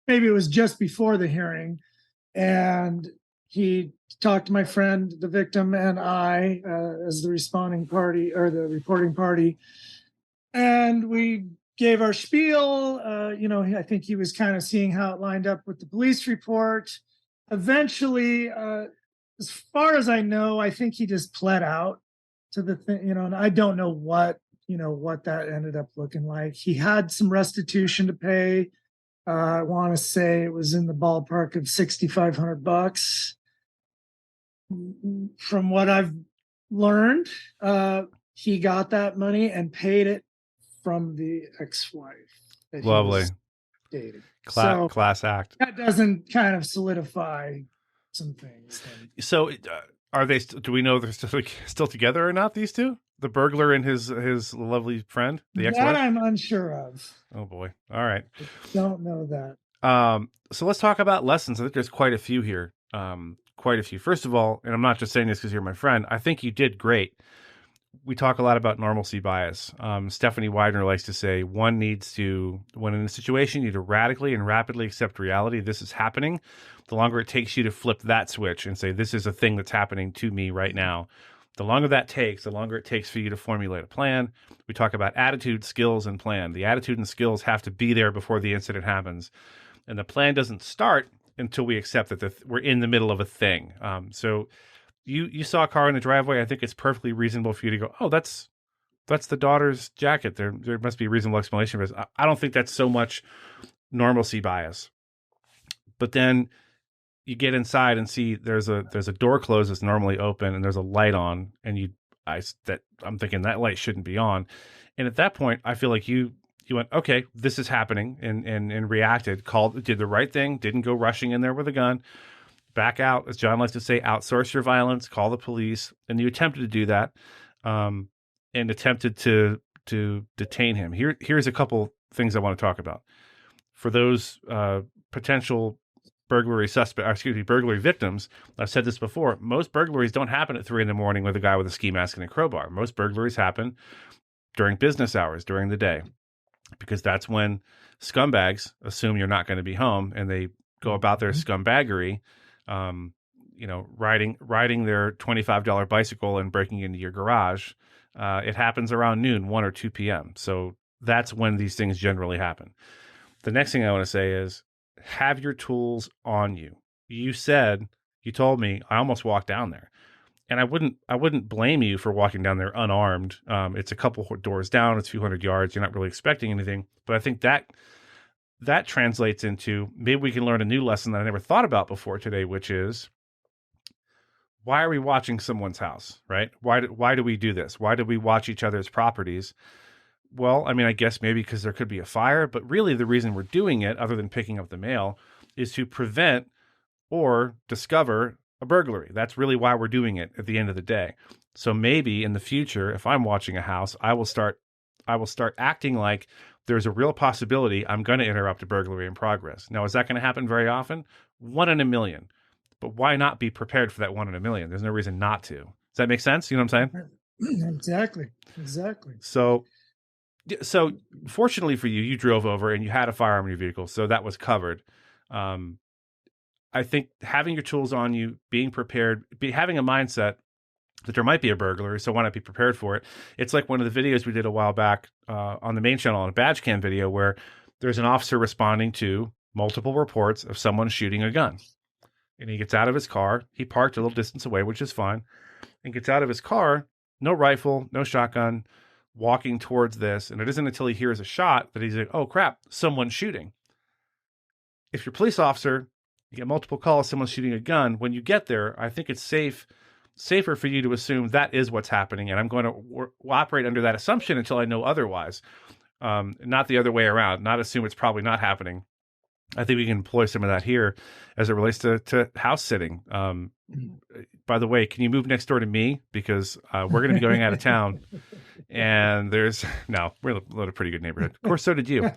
Maybe it was just before the hearing. And he talked to my friend, the victim, and I as the responding party or the reporting party. And we gave our spiel. I think he was kind of seeing how it lined up with the police report. Eventually, as far as I know, I think he just pled out to the thing, and I don't know what that ended up looking like. He had some restitution to pay. I want to say it was in the ballpark of $6,500. From what I've learned, he got that money and paid it from the ex-wife that Lovely. He was dating. Class act. That doesn't kind of solidify some things. So are they? Do we know they're still together or not? These two, the burglar and his lovely friend, the ex-wife. That I'm unsure of. Oh boy! All right, I don't know that. So let's talk about lessons. I think there's quite a few here. Quite a few. First of all, and I'm not just saying this because you're my friend, I think you did great. We talk a lot about normalcy bias. Stephanie Widener likes to say one needs to, when in a situation, you need to radically and rapidly accept reality. This is happening. The longer it takes you to flip that switch and say, this is a thing that's happening to me right now, the longer that takes, the longer it takes for you to formulate a plan. We talk about attitude, skills, and plan. The attitude and skills have to be there before the incident happens. And the plan doesn't start until we accept that we're in the middle of a thing. So you saw a car in the driveway. I think it's perfectly reasonable for you to go, oh, that's the daughter's jacket. There must be a reasonable explanation for this. I don't think that's so much normalcy bias. But then you get inside and see there's a door closed that's normally open and there's a light on, and I'm thinking that light shouldn't be on. And at that point, I feel like you went, okay, this is happening, and reacted, did the right thing, didn't go rushing in there with a gun. Back out, as John likes to say, outsource your violence, call the police. And you attempted to do that, and attempted to detain him. Here's a couple things I want to talk about. For those potential burglary victims, I've said this before, most burglaries don't happen at 3 a.m. with a guy with a ski mask and a crowbar. Most burglaries happen during business hours, during the day, because that's when scumbags assume you're not going to be home and they go about their scumbaggery, riding their $25 bicycle and breaking into your garage. It happens around noon, 1 or 2 p.m. So that's when these things generally happen. The next thing I want to say is have your tools on you. You told me I almost walked down there, and I wouldn't blame you for walking down there unarmed. It's a couple doors down, it's a few hundred yards. You're not really expecting anything, but I think that translates into maybe we can learn a new lesson that I never thought about before today, which is, why are we watching someone's house, right? Why do we do this? Why do we watch each other's properties? Well, I mean, I guess maybe because there could be a fire, but really the reason we're doing it, other than picking up the mail, is to prevent or discover a burglary. That's really why we're doing it at the end of the day. So maybe in the future, if I'm watching a house, I will start acting like there's a real possibility I'm going to interrupt a burglary in progress. Now, is that going to happen very often? 1 in a million. But why not be prepared for that 1 in a million? There's no reason not to. Does that make sense? You know what I'm saying? Exactly. Exactly. So fortunately for you, you drove over and you had a firearm in your vehicle, so that was covered. Um, I think having your tools on you, being prepared, having a mindset that there might be a burglary, so why not be prepared for it? It's like one of the videos we did a while back on the main channel, on a badge cam video, where there's an officer responding to multiple reports of someone shooting a gun. And he gets out of his car. He parked a little distance away, which is fine, and gets out of his car, no rifle, no shotgun, walking towards this. And it isn't until he hears a shot that he's like, oh crap, someone's shooting. If you're a police officer, you get multiple calls, someone's shooting a gun. When you get there, I think it's safer for you to assume that is what's happening. And I'm going to operate under that assumption until I know otherwise. Not the other way around, not assume it's probably not happening. I think we can employ some of that here as it relates to house sitting. By the way, can you move next door to me? Because we're going to be going out of town. And we're in a pretty good neighborhood. Of course, so did you.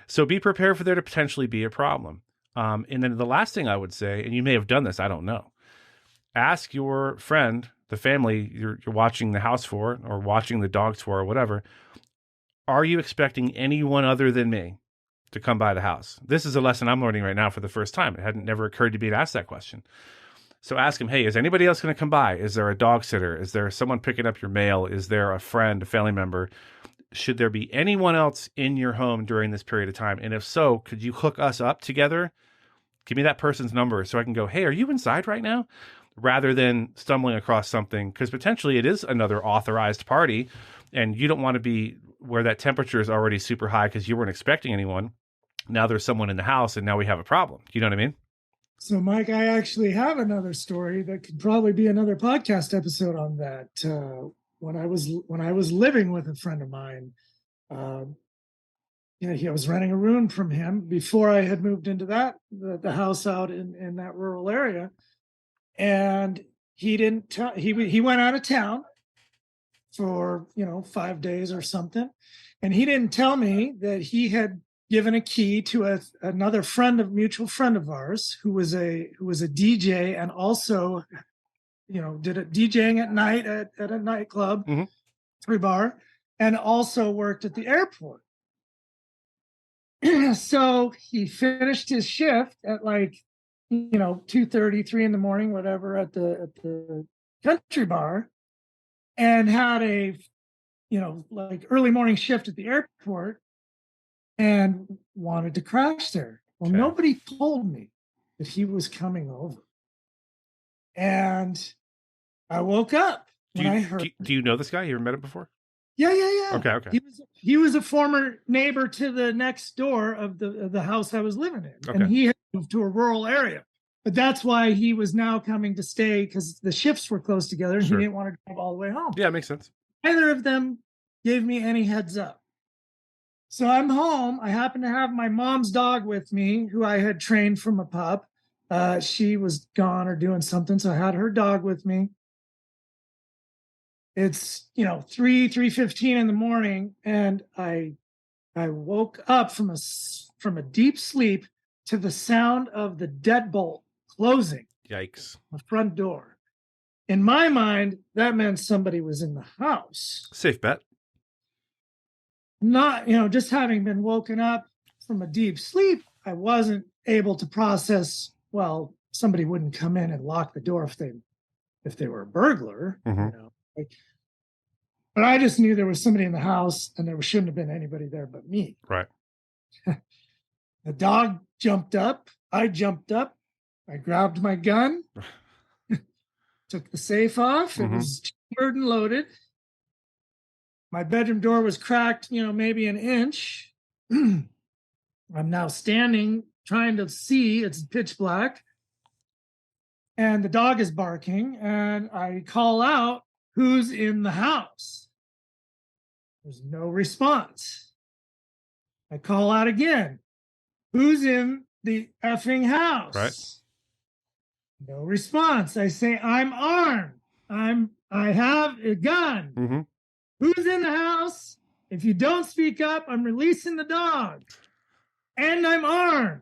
So be prepared for there to potentially be a problem. And then the last thing I would say, and you may have done this, I don't know. Ask your friend, the family you're watching the house for or watching the dogs for or whatever, are you expecting anyone other than me to come by the house? This is a lesson I'm learning right now for the first time. It hadn't never occurred to me to ask that question. So ask him, hey, is anybody else going to come by? Is there a dog sitter? Is there someone picking up your mail? Is there a friend, a family member? Should there be anyone else in your home during this period of time? And if so, could you hook us up together? Give me that person's number so I can go, hey, are you inside right now? Rather than stumbling across something, because potentially it is another authorized party and you don't want to be where that temperature is already super high because you weren't expecting anyone. Now there's someone in the house and now we have a problem. You know what I mean? So, Mike, I actually have another story that could probably be another podcast episode on that. When I was living with a friend of mine, I was renting a room from him before I had moved into the house out in that rural area, and he didn't tell. He went out of town for 5 days or something, and he didn't tell me that he had given a key to another mutual friend of ours who was a DJ and also did it DJing at night at a nightclub, free bar, and also worked at the airport. So he finished his shift at 2:30, 3 in the morning, whatever, at the country bar, and had a early morning shift at the airport and wanted to crash there. Well, Okay. Nobody told me that he was coming over. And I woke up when I heard. Do you know this guy? You ever met him before? Yeah. Okay. He was a former neighbor to the next door of the house I was living in. Okay. And he had moved to a rural area. But that's why he was now coming to stay, because the shifts were close together and Sure. he didn't want to drive all the way home. Yeah, it makes sense. Neither of them gave me any heads up. So I'm home. I happen to have my mom's dog with me, who I had trained from a pup. She was gone or doing something, so I had her dog with me. It's 3:15 in the morning, and I woke up from a deep sleep to the sound of the deadbolt closing. Yikes! The front door. In my mind, that meant somebody was in the house. Safe bet. Not, just having been woken up from a deep sleep, I wasn't able to process, well, somebody wouldn't come in and lock the door if they were a burglar, but I just knew there was somebody in the house and there shouldn't have been anybody there but me. Right. The dog jumped up. I jumped up. I grabbed my gun, took the safe off. It was chambered and loaded. My bedroom door was cracked, maybe an inch. I'm now standing, trying to see. It's pitch black. And the dog is barking. And I call out, who's in the house? There's no response. I call out again, who's in the effing house? Right. No response. I say, I'm armed. I have a gun. Mm-hmm. Who's in the house? If you don't speak up, I'm releasing the dog. And I'm armed.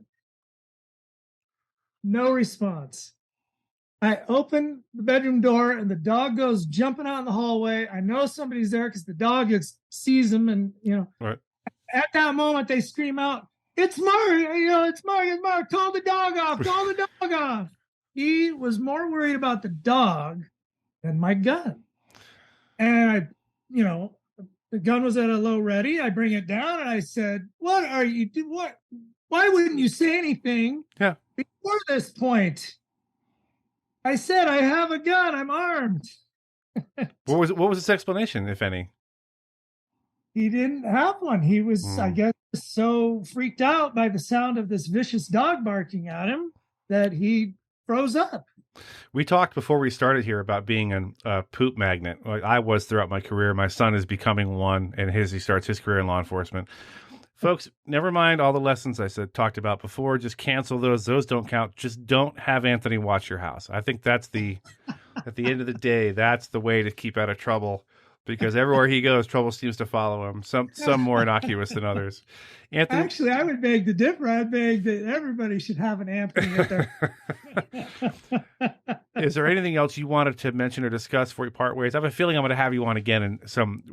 No response. I open the bedroom door and the dog goes jumping out in the hallway. I know somebody's there because the dog sees him, and Right. at that moment they scream out, "It's Mark! It's Mark! It's Mark! Call the dog off! Call the dog off!" He was more worried about the dog than my gun. And the gun was at a low ready. I bring it down and I said, "What are you do? What? Why wouldn't you say anything Yeah. before this point?" I said, "I have a gun. I'm armed." What was its explanation, if any? He didn't have one. He was, I guess, so freaked out by the sound of this vicious dog barking at him that he froze up. We talked before we started here about being a poop magnet. Like I was throughout my career. My son is becoming one, and he starts his career in law enforcement. Folks, never mind all the lessons I talked about before. Just cancel those. Those don't count. Just don't have Anthony watch your house. I think that's at the end of the day, that's the way to keep out of trouble, because everywhere he goes, trouble seems to follow him. Some more innocuous than others. Anthony, actually, I would beg to differ. I'd beg that everybody should have an Anthony at their. Is there anything else you wanted to mention or discuss before we part ways? I have a feeling I'm going to have you on again and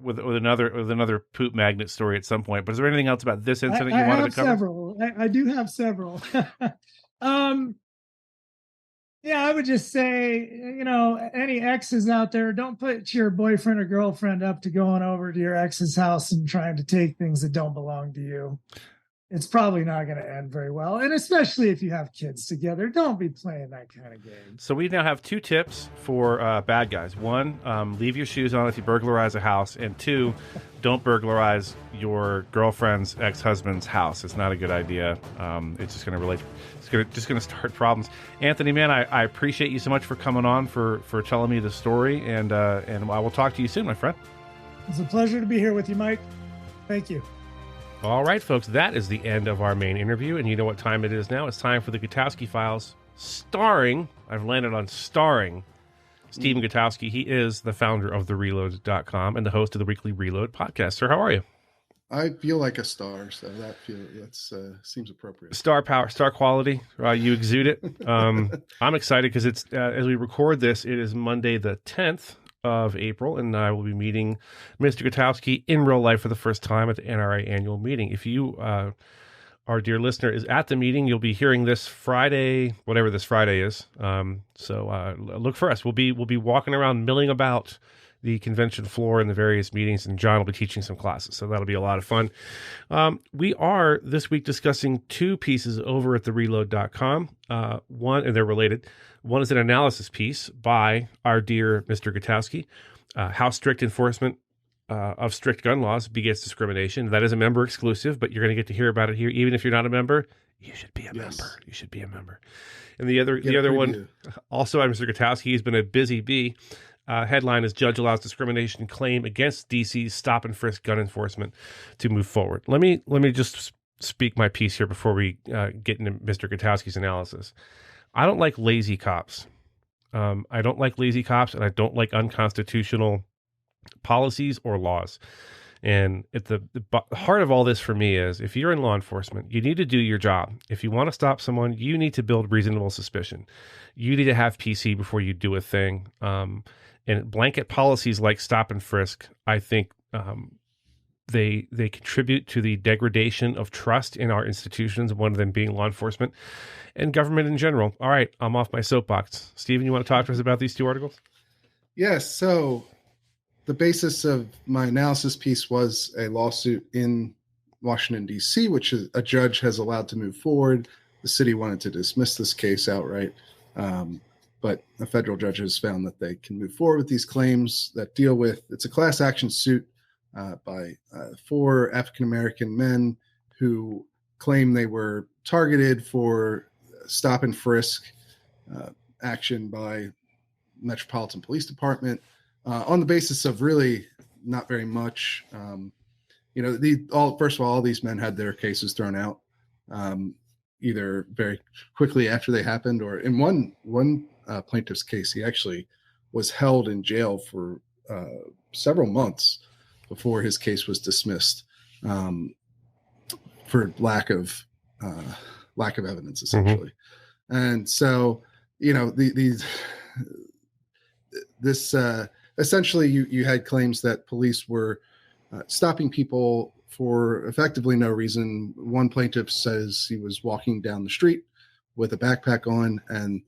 with another poop magnet story at some point. But is there anything else about this incident you wanted to cover? Several. I do have several. Yeah, I would just say, any exes out there, don't put your boyfriend or girlfriend up to going over to your ex's house and trying to take things that don't belong to you. It's probably not going to end very well. And especially if you have kids together, don't be playing that kind of game. So we now have 2 tips for bad guys. 1, leave your shoes on if you burglarize a house. And 2, don't burglarize your girlfriend's ex-husband's house. It's not a good idea. It's just going to start problems. Anthony, man, I appreciate you so much for coming on, for telling me the story. And I will talk to you soon, my friend. It's a pleasure to be here with you, Mike. Thank you. All right, folks, that is the end of our main interview, and you know what time it is now. It's time for the Gutowski Files, I've landed on starring Stephen Gutowski. He is the founder of TheReload.com and the host of the Weekly Reload podcast. Sir, how are you? I feel like a star, so that seems appropriate. Star power, star quality, you exude it. I'm excited because it's as we record this, it is Monday the 10th of April, and I will be meeting Mr. Gutowski in real life for the first time at the NRA annual meeting. If you, our dear listener, is at the meeting, you'll be hearing this Friday, whatever this Friday is. So look for us. We'll be walking around, milling about the convention floor in the various meetings, and John will be teaching some classes. So that'll be a lot of fun. We are this week discussing 2 pieces over at thereload.com. One, and they're related. One is an analysis piece by our dear Mr. Gutowski, how strict enforcement of strict gun laws begets discrimination. That is a member exclusive, but you're going to get to hear about it here. Even if you're not a member, you should be a member. You should be a member. And the other one, also by Mr. Gutowski, he's been a busy bee. Headline is Judge Allows Discrimination Claim Against DC's Stop and Frisk Gun Enforcement to Move Forward. Let me just speak my piece here before we get into Mr. Gutowski's analysis. I don't like lazy cops. I don't like lazy cops, and I don't like unconstitutional policies or laws. And at the heart of all this for me is, if you're in law enforcement, you need to do your job. If you want to stop someone, you need to build reasonable suspicion. You need to have PC before you do a thing. And blanket policies like stop and frisk, I think they contribute to the degradation of trust in our institutions, one of them being law enforcement and government in general. All right, I'm off my soapbox. Stephen, you want to talk to us about these 2 articles? Yes. So the basis of my analysis piece was a lawsuit in Washington, D.C., which a judge has allowed to move forward. The city wanted to dismiss this case outright, but a federal judge has found that they can move forward with these claims that deal with, it's a class action suit by 4 African-American men who claim they were targeted for stop and frisk action by Metropolitan Police Department on the basis of really not very much. First of all these men had their cases thrown out either very quickly after they happened, or in one plaintiff's case. He actually was held in jail for several months before his case was dismissed for lack of evidence, essentially. And so, this essentially you had claims that police were stopping people for effectively no reason. One plaintiff says he was walking down the street with a backpack on, and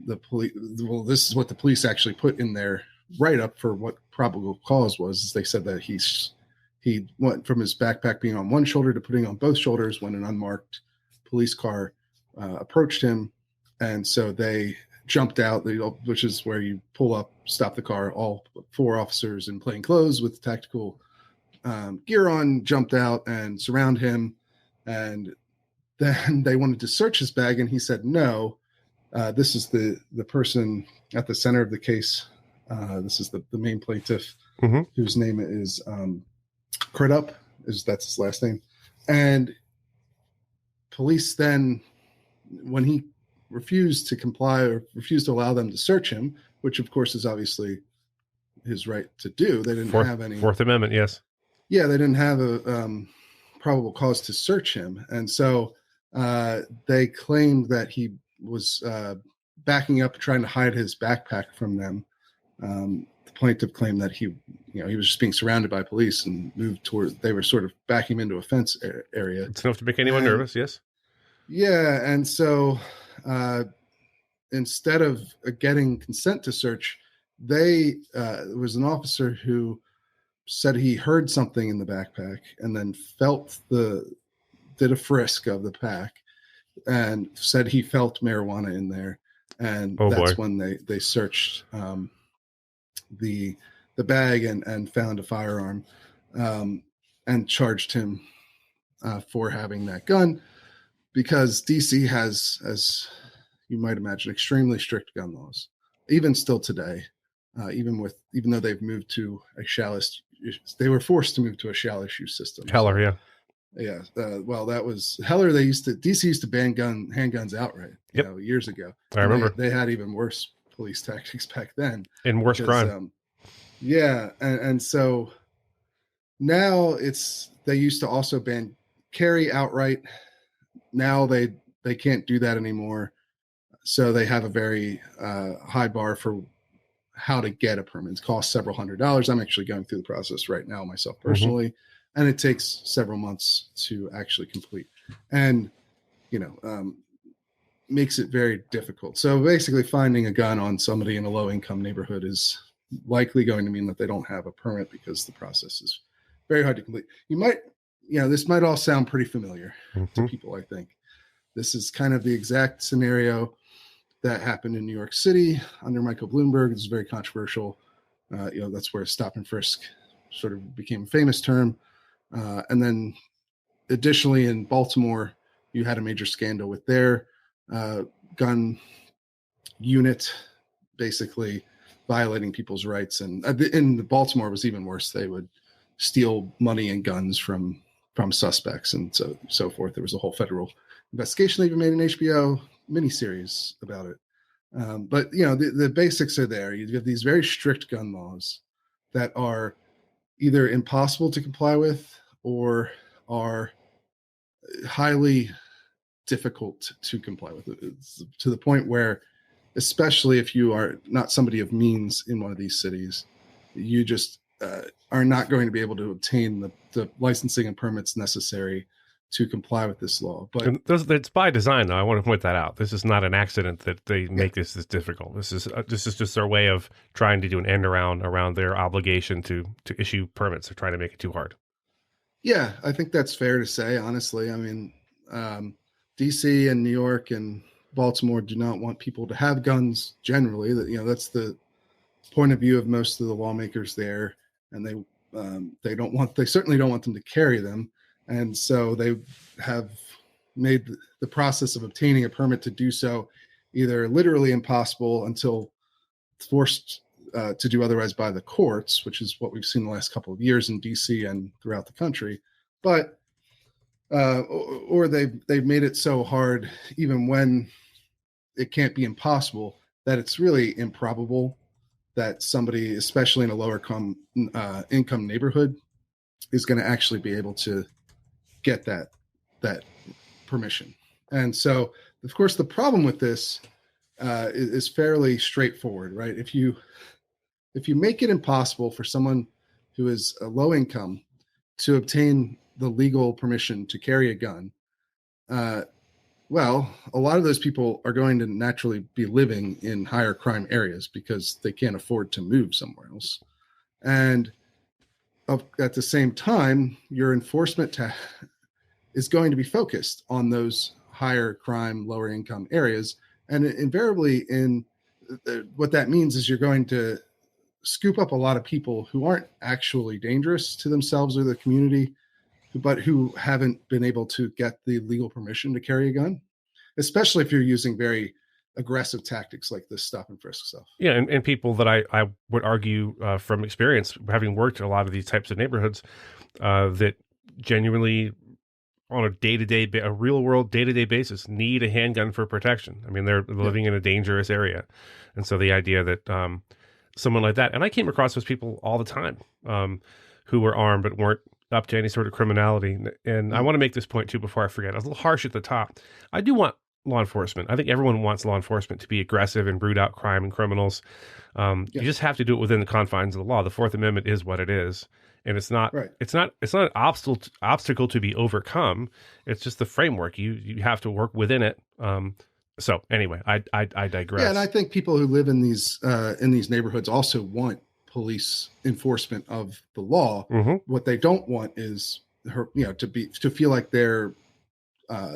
the police. Well, this is what the police actually put in their write-up for what probable cause was. They said that he went from his backpack being on one shoulder to putting on both shoulders when an unmarked police car approached him, and so they jumped out, which is where you pull up, stop the car. All 4 officers in plain clothes with tactical gear on jumped out and surround him, and then they wanted to search his bag, and he said no. This is the person at the center of the case. This is the main plaintiff, whose name is Crudup, that's his last name. And police then, when he refused to comply or refused to allow them to search him, which of course is obviously his right to do, they didn't have any Fourth Amendment. Yes. Yeah, they didn't have a probable cause to search him, and so they claimed that he was backing up, trying to hide his backpack from them. The plaintiff claimed that he was just being surrounded by police and moved toward. They were sort of backing him into a fence area. It's enough to make anyone nervous. Yes. Yeah, and so instead of getting consent to search, there was an officer who said he heard something in the backpack and then did a frisk of the pack and said he felt marijuana in there, and that's when they searched the bag and found a firearm and charged him for having that gun, because DC has, as you might imagine, extremely strict gun laws, even still today. Even though they've moved to they were forced to move to a shall issue system. Heller, yeah. Yeah. Well, that was Heller. DC used to ban handguns outright, years ago. I remember. They had even worse police tactics back then. And worse crime. And so now they used to also ban carry outright. Now they can't do that anymore. So they have a very high bar for how to get a permit. It costs several $100s. I'm actually going through the process right now myself personally, and it takes several months to actually complete, and makes it very difficult. So basically finding a gun on somebody in a low income neighborhood is likely going to mean that they don't have a permit, because the process is very hard to complete. This might all sound pretty familiar to people. I think this is kind of the exact scenario that happened in New York City under Michael Bloomberg. It's very controversial. That's where stop and frisk sort of became a famous term. And then additionally in Baltimore, you had a major scandal with their gun unit basically violating people's rights. And in Baltimore, it was even worse. They would steal money and guns from suspects and so forth. There was a whole federal investigation they even made an HBO miniseries about it. But the basics are there. You have these very strict gun laws that are either impossible to comply with or are highly difficult to comply with. It's to the point where, especially if you are not somebody of means in one of these cities, you just are not going to be able to obtain the licensing and permits necessary to comply with this law. But it's by design, though. I want to point that out. This is not an accident that they make this difficult. This is just their way of trying to do an end around their obligation to issue permits. They're trying to make it too hard. Yeah, I think that's fair to say, honestly. I mean, DC and New York and Baltimore do not want people to have guns generally. That's the point of view of most of the lawmakers there, and they certainly don't want them to carry them. And so they have made the process of obtaining a permit to do so either literally impossible until forced to do otherwise by the courts, which is what we've seen the last couple of years in DC and throughout the country. But or they've made it so hard, even when it can't be impossible, that it's really improbable that somebody, especially in a lower income neighborhood, is going to actually be able to get that permission. And so, of course, the problem with this is fairly straightforward, right? If you make it impossible for someone who is a low income to obtain the legal permission to carry a gun, well, a lot of those people are going to naturally be living in higher crime areas because they can't afford to move somewhere else. And at the same time, your enforcement is going to be focused on those higher crime, lower income areas. And invariably, what that means is you're going to scoop up a lot of people who aren't actually dangerous to themselves or the community, but who haven't been able to get the legal permission to carry a gun, especially if you're using very aggressive tactics like this stop and frisk stuff. Yeah, and people that I would argue from experience, having worked in a lot of these types of neighborhoods, that genuinely on a day-to-day, a real-world day-to-day basis need a handgun for protection. I mean, they're living in a dangerous area. And so the idea that someone like that, and I came across those people all the time who were armed but weren't up to any sort of criminality. And I want to make this point too before I forget. I was a little harsh at the top. I do want law enforcement. I think everyone wants law enforcement to be aggressive and root out crime and criminals. You just have to do it within the confines of the law. The Fourth Amendment is what it is, and it's not an obstacle to be overcome. It's just the framework. You have to work within it. So anyway, I digress. Yeah, and I think people who live in these neighborhoods also want police enforcement of the law. Mm-hmm. What they don't want is to feel like they're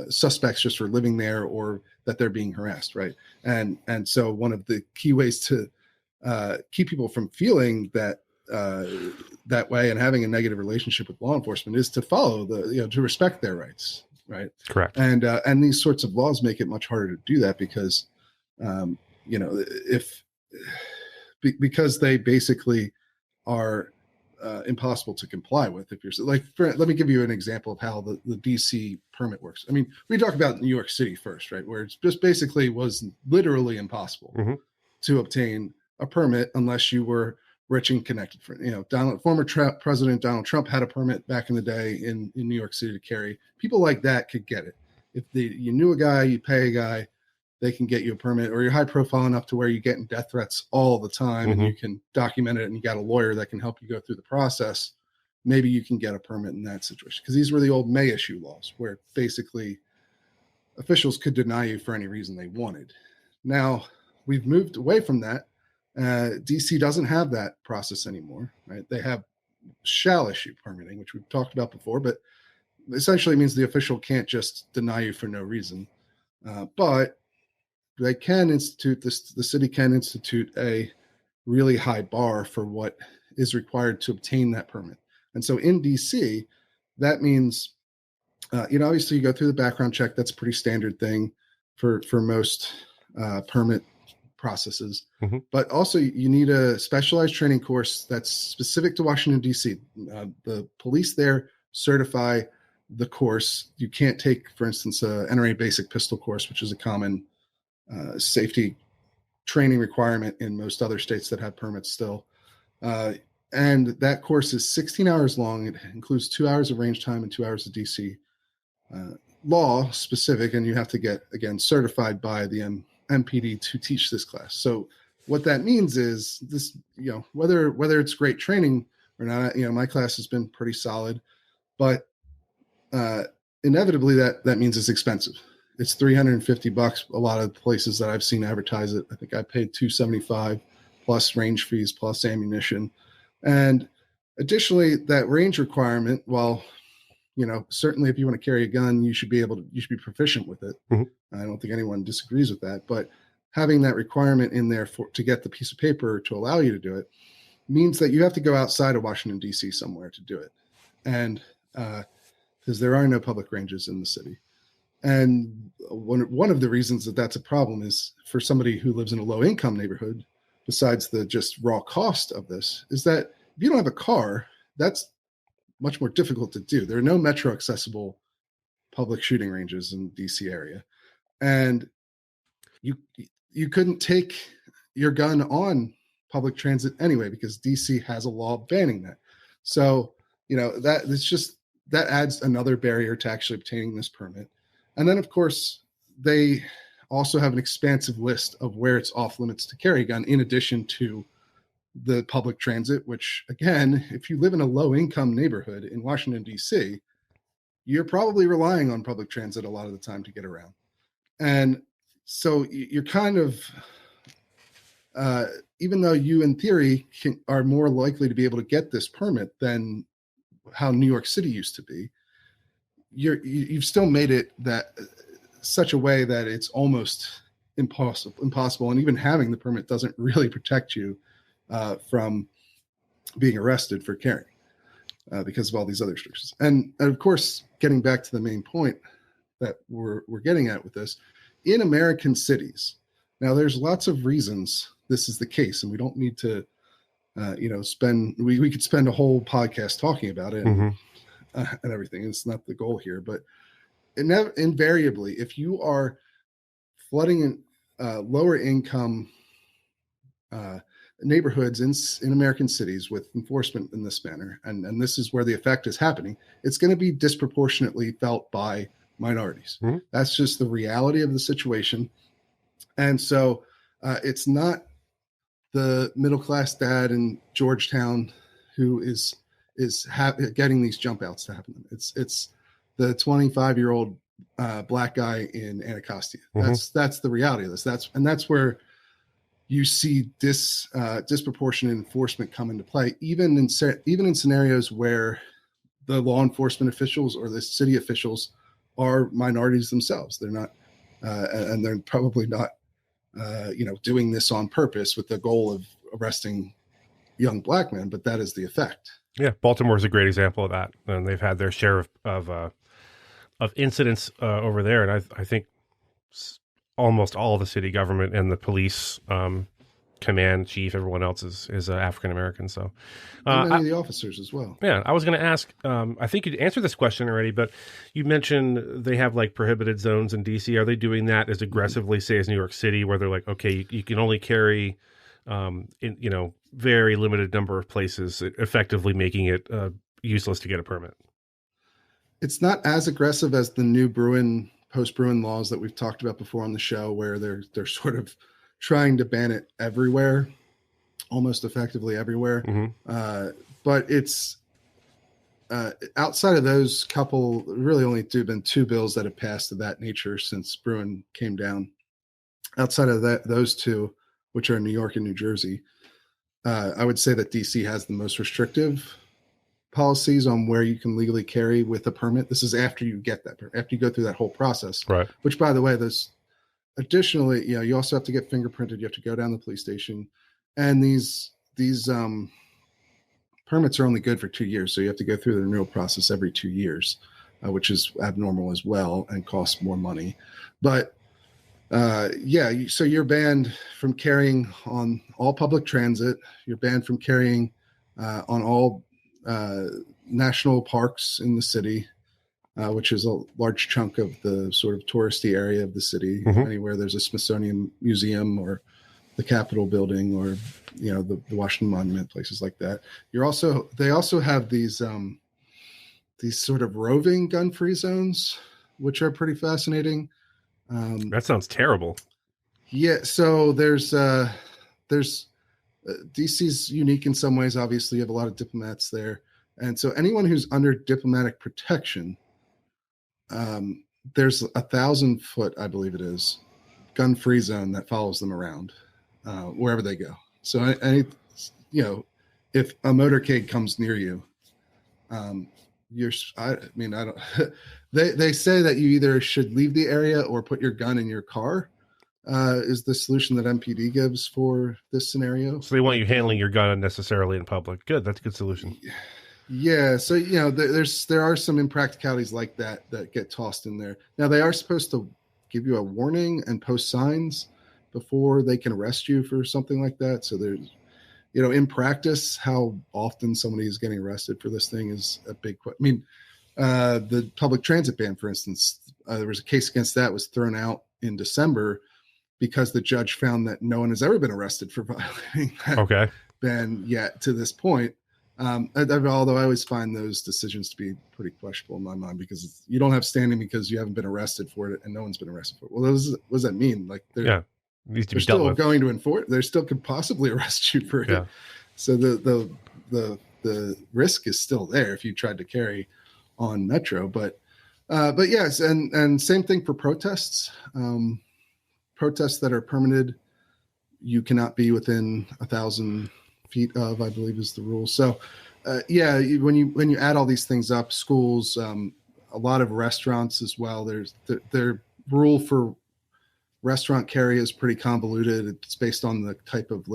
suspects just for living there, or that they're being harassed, right? And so one of the key ways to keep people from feeling that way and having a negative relationship with law enforcement is to follow to respect their rights, right? Correct. And these sorts of laws make it much harder to do that because because they basically are impossible to comply with. If you're like, let me give you an example of how the DC permit works. I mean, we talk about New York City first, right? Where it's just basically was literally impossible to obtain a permit unless you were rich and connected. Former President Donald Trump had a permit back in the day in New York City to carry. People like that could get it. If you knew a guy, you pay a guy, they can get you a permit, or you're high profile enough to where you're getting death threats all the time and you can document it and you got a lawyer that can help you go through the process. Maybe you can get a permit in that situation. Because these were the old May issue laws where basically officials could deny you for any reason they wanted. Now we've moved away from that. DC doesn't have that process anymore, right? They have shall issue permitting, which we've talked about before, but essentially means the official can't just deny you for no reason. But they can institute this. The city can institute a really high bar for what is required to obtain that permit. And so in DC, that means, obviously you go through the background check. That's a pretty standard thing for most permit processes. But also you need a specialized training course that's specific to Washington, DC. The police there certify the course. You can't take, for instance, a NRA basic pistol course, which is a common safety training requirement in most other states that have permits still. And that course is 16 hours long. It includes 2 hours of range time and 2 hours of DC law specific. And you have to get, again, certified by the MPD to teach this class. So what that means is this, whether it's great training or not, my class has been pretty solid, but inevitably that means it's expensive. It's $350. A lot of places that I've seen advertise it, I think I paid $275 plus range fees plus ammunition. And additionally, that range requirement, well, certainly if you want to carry a gun, you should be proficient with it. I don't think anyone disagrees with that, but having that requirement in there to get the piece of paper to allow you to do it means that you have to go outside of Washington, DC somewhere to do it. And because there are no public ranges in the city. And one of the reasons that that's a problem is for somebody who lives in a low income neighborhood, besides the just raw cost of this, is that if you don't have a car, that's much more difficult to do. There are no metro accessible public shooting ranges in DC area. And you couldn't take your gun on public transit anyway, because DC has a law banning that. So, that adds another barrier to actually obtaining this permit. And then, of course, they also have an expansive list of where it's off limits to carry a gun, in addition to the public transit, which, again, if you live in a low income neighborhood in Washington, D.C., you're probably relying on public transit a lot of the time to get around. And so you're kind of, even though you in theory are more likely to be able to get this permit than how New York City used to be, you've still made it that such a way that it's almost impossible. And even having the permit doesn't really protect you from being arrested for carrying because of all these other restrictions. And of course, getting back to the main point that we're getting at with this, in American cities, now there's lots of reasons this is the case, and we don't need to, we could spend a whole podcast talking about it and everything. It's not the goal here, but invariably, if you are flooding in lower income neighborhoods in American cities with enforcement in this manner, and this is where the effect is happening, it's going to be disproportionately felt by minorities. That's just the reality of the situation. And so it's not the middle-class dad in Georgetown who is getting these jump outs to happen. It's the 25-year-old black guy in Anacostia. That's the reality of this. That's where you see disproportionate enforcement come into play, even in scenarios where the law enforcement officials or the city officials are minorities themselves. They're not, and they're probably not, doing this on purpose with the goal of arresting young black men, but that is the effect. Yeah, Baltimore is a great example of that, and they've had their share of incidents over there, and I think almost all the city government and the police command chief, everyone else is African American. So and many of the officers as well. Yeah, I was going to ask. I think you answered this question already, but you mentioned they have like prohibited zones in DC. Are they doing that as aggressively, say, as New York City, where they're like, okay, you can only carry in very limited number of places, effectively making it useless to get a permit? It's not as aggressive as the new post-Bruin laws that we've talked about before on the show, where they're sort of trying to ban it everywhere, almost effectively everywhere. But it's outside of those couple, really only been two bills that have passed of that nature since Bruin came down. Outside of those two, which are New York and New Jersey, I would say that DC has the most restrictive policies on where you can legally carry with a permit. This is after you get that, after you go through that whole process. Right. Which, by the way, additionally, you also have to get fingerprinted. You have to go down to the police station, and these permits are only good for 2 years. So you have to go through the renewal process every 2 years, which is abnormal as well and costs more money. But so you're banned from carrying on all public transit. You're banned from carrying on all national parks in the city, which is a large chunk of the sort of touristy area of the city. Anywhere there's a Smithsonian Museum or the Capitol building or the Washington Monument, places like that. They also have these sort of roving gun-free zones, which are pretty fascinating. That sounds terrible. Yeah, so there's DC's unique in some ways. Obviously, you have a lot of diplomats there, and so anyone who's under diplomatic protection, there's 1,000-foot, I believe it is, gun-free zone that follows them around wherever they go. So, if a motorcade comes near you, I don't. They say that you either should leave the area or put your gun in your car. Is the solution that MPD gives for this scenario. So they want you handling your gun unnecessarily in public. Good, that's a good solution. Yeah, so there are some impracticalities like that get tossed in there. Now they are supposed to give you a warning and post signs before they can arrest you for something like that. So there's, in practice, how often somebody is getting arrested for this thing is a big question. I mean, the public transit ban, for instance, there was a case against that was thrown out in December because the judge found that no one has ever been arrested for violating that ban yet to this point. Although I always find those decisions to be pretty questionable in my mind, because you don't have standing because you haven't been arrested for it and no one's been arrested for it. Well, what does that mean? Like they're still going to enforce. They still could possibly arrest you for it. So the risk is still there if you tried to carry on Metro. But yes, and same thing for protests. Protests that are permitted, you cannot be within 1,000 feet of, I believe is the rule. So when you add all these things up, schools, a lot of restaurants as well, their rule for restaurant carry is pretty convoluted. It's based on the type of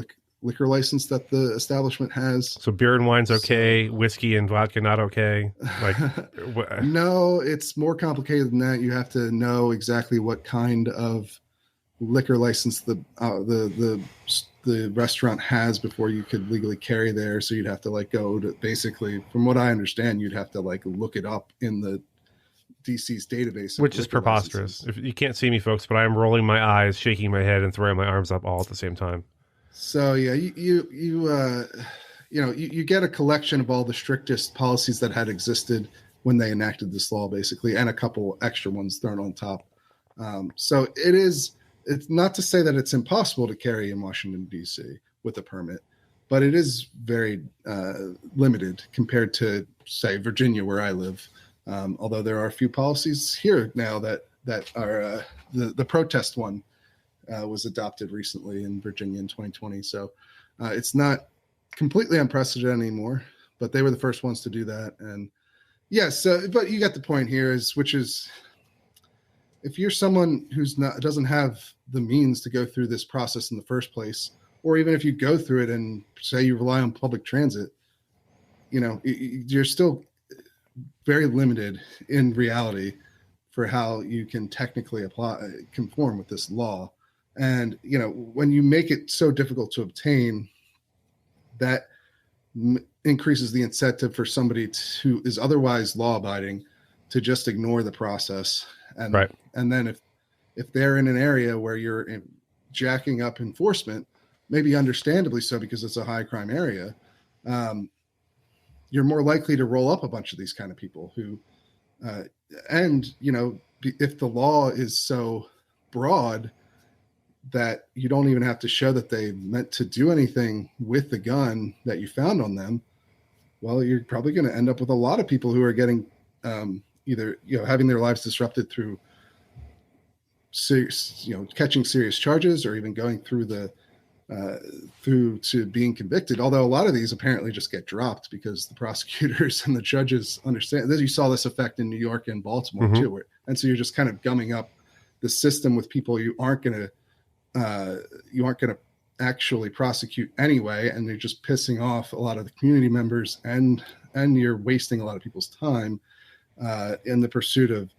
liquor license that the establishment has. So beer and wine's okay, whiskey and vodka not okay. Like no, it's more complicated than that. You have to know exactly what kind of liquor license the restaurant has before you could legally carry there. So you'd have to go to, basically, from what I understand, you'd have to look it up in the DC's database, which is preposterous. If you can't see me, folks, but I am rolling my eyes, shaking my head, and throwing my arms up all at the same time. So yeah, you get a collection of all the strictest policies that had existed when they enacted this law, basically, and a couple extra ones thrown on top. So it's not to say that it's impossible to carry in Washington, D.C. with a permit, but it is very limited compared to, say, Virginia, where I live. Although there are a few policies here now that are the protest one was adopted recently in Virginia in 2020. So it's not completely unprecedented anymore, but they were the first ones to do that. And yes, but you got the point here, which is, if you're someone doesn't have the means to go through this process in the first place, or even if you go through it and say you rely on public transit, you're still very limited in reality for how you can technically conform with this law. And, when you make it so difficult to obtain, that increases the incentive for somebody who is otherwise law abiding to just ignore the process. And then if they're in an area where you're jacking up enforcement, maybe understandably so, because it's a high crime area, you're more likely to roll up a bunch of these kind of people who, if the law is so broad that you don't even have to show that they meant to do anything with the gun that you found on them, well, you're probably going to end up with a lot of people who are getting either having their lives disrupted through serious, catching serious charges, or even going through through to being convicted. Although a lot of these apparently just get dropped because the prosecutors and the judges understand. You saw this effect in New York and Baltimore too, and so you're just kind of gumming up the system with people you aren't going to actually prosecute anyway, and you're just pissing off a lot of the community members, and you're wasting a lot of people's time in the pursuit of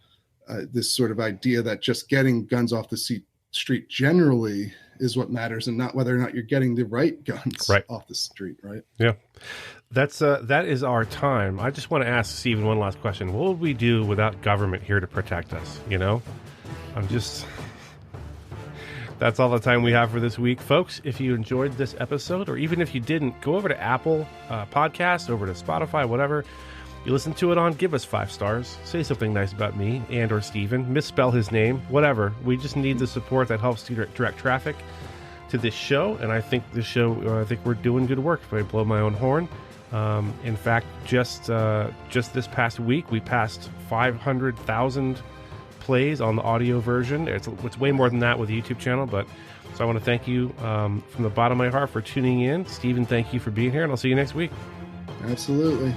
this sort of idea that just getting guns off the street generally is what matters, and not whether or not you're getting the right guns off the street, right? Yeah. That is our time. I just want to ask Stephen one last question. What would we do without government here to protect us? That's all the time we have for this week. Folks, if you enjoyed this episode, or even if you didn't, go over to Apple Podcasts, over to Spotify, whatever you listen to it on, give us 5 stars. Say something nice about me and or Steven. Misspell his name, whatever. We just need the support that helps to direct traffic to this show. And I think I think we're doing good work if I blow my own horn. In fact, just this past week, we passed 500,000 plays on the audio version. It's way more than that with the YouTube channel, but so I want to thank you from the bottom of my heart for tuning in. Steven, thank you for being here, and I'll see you next week. Absolutely.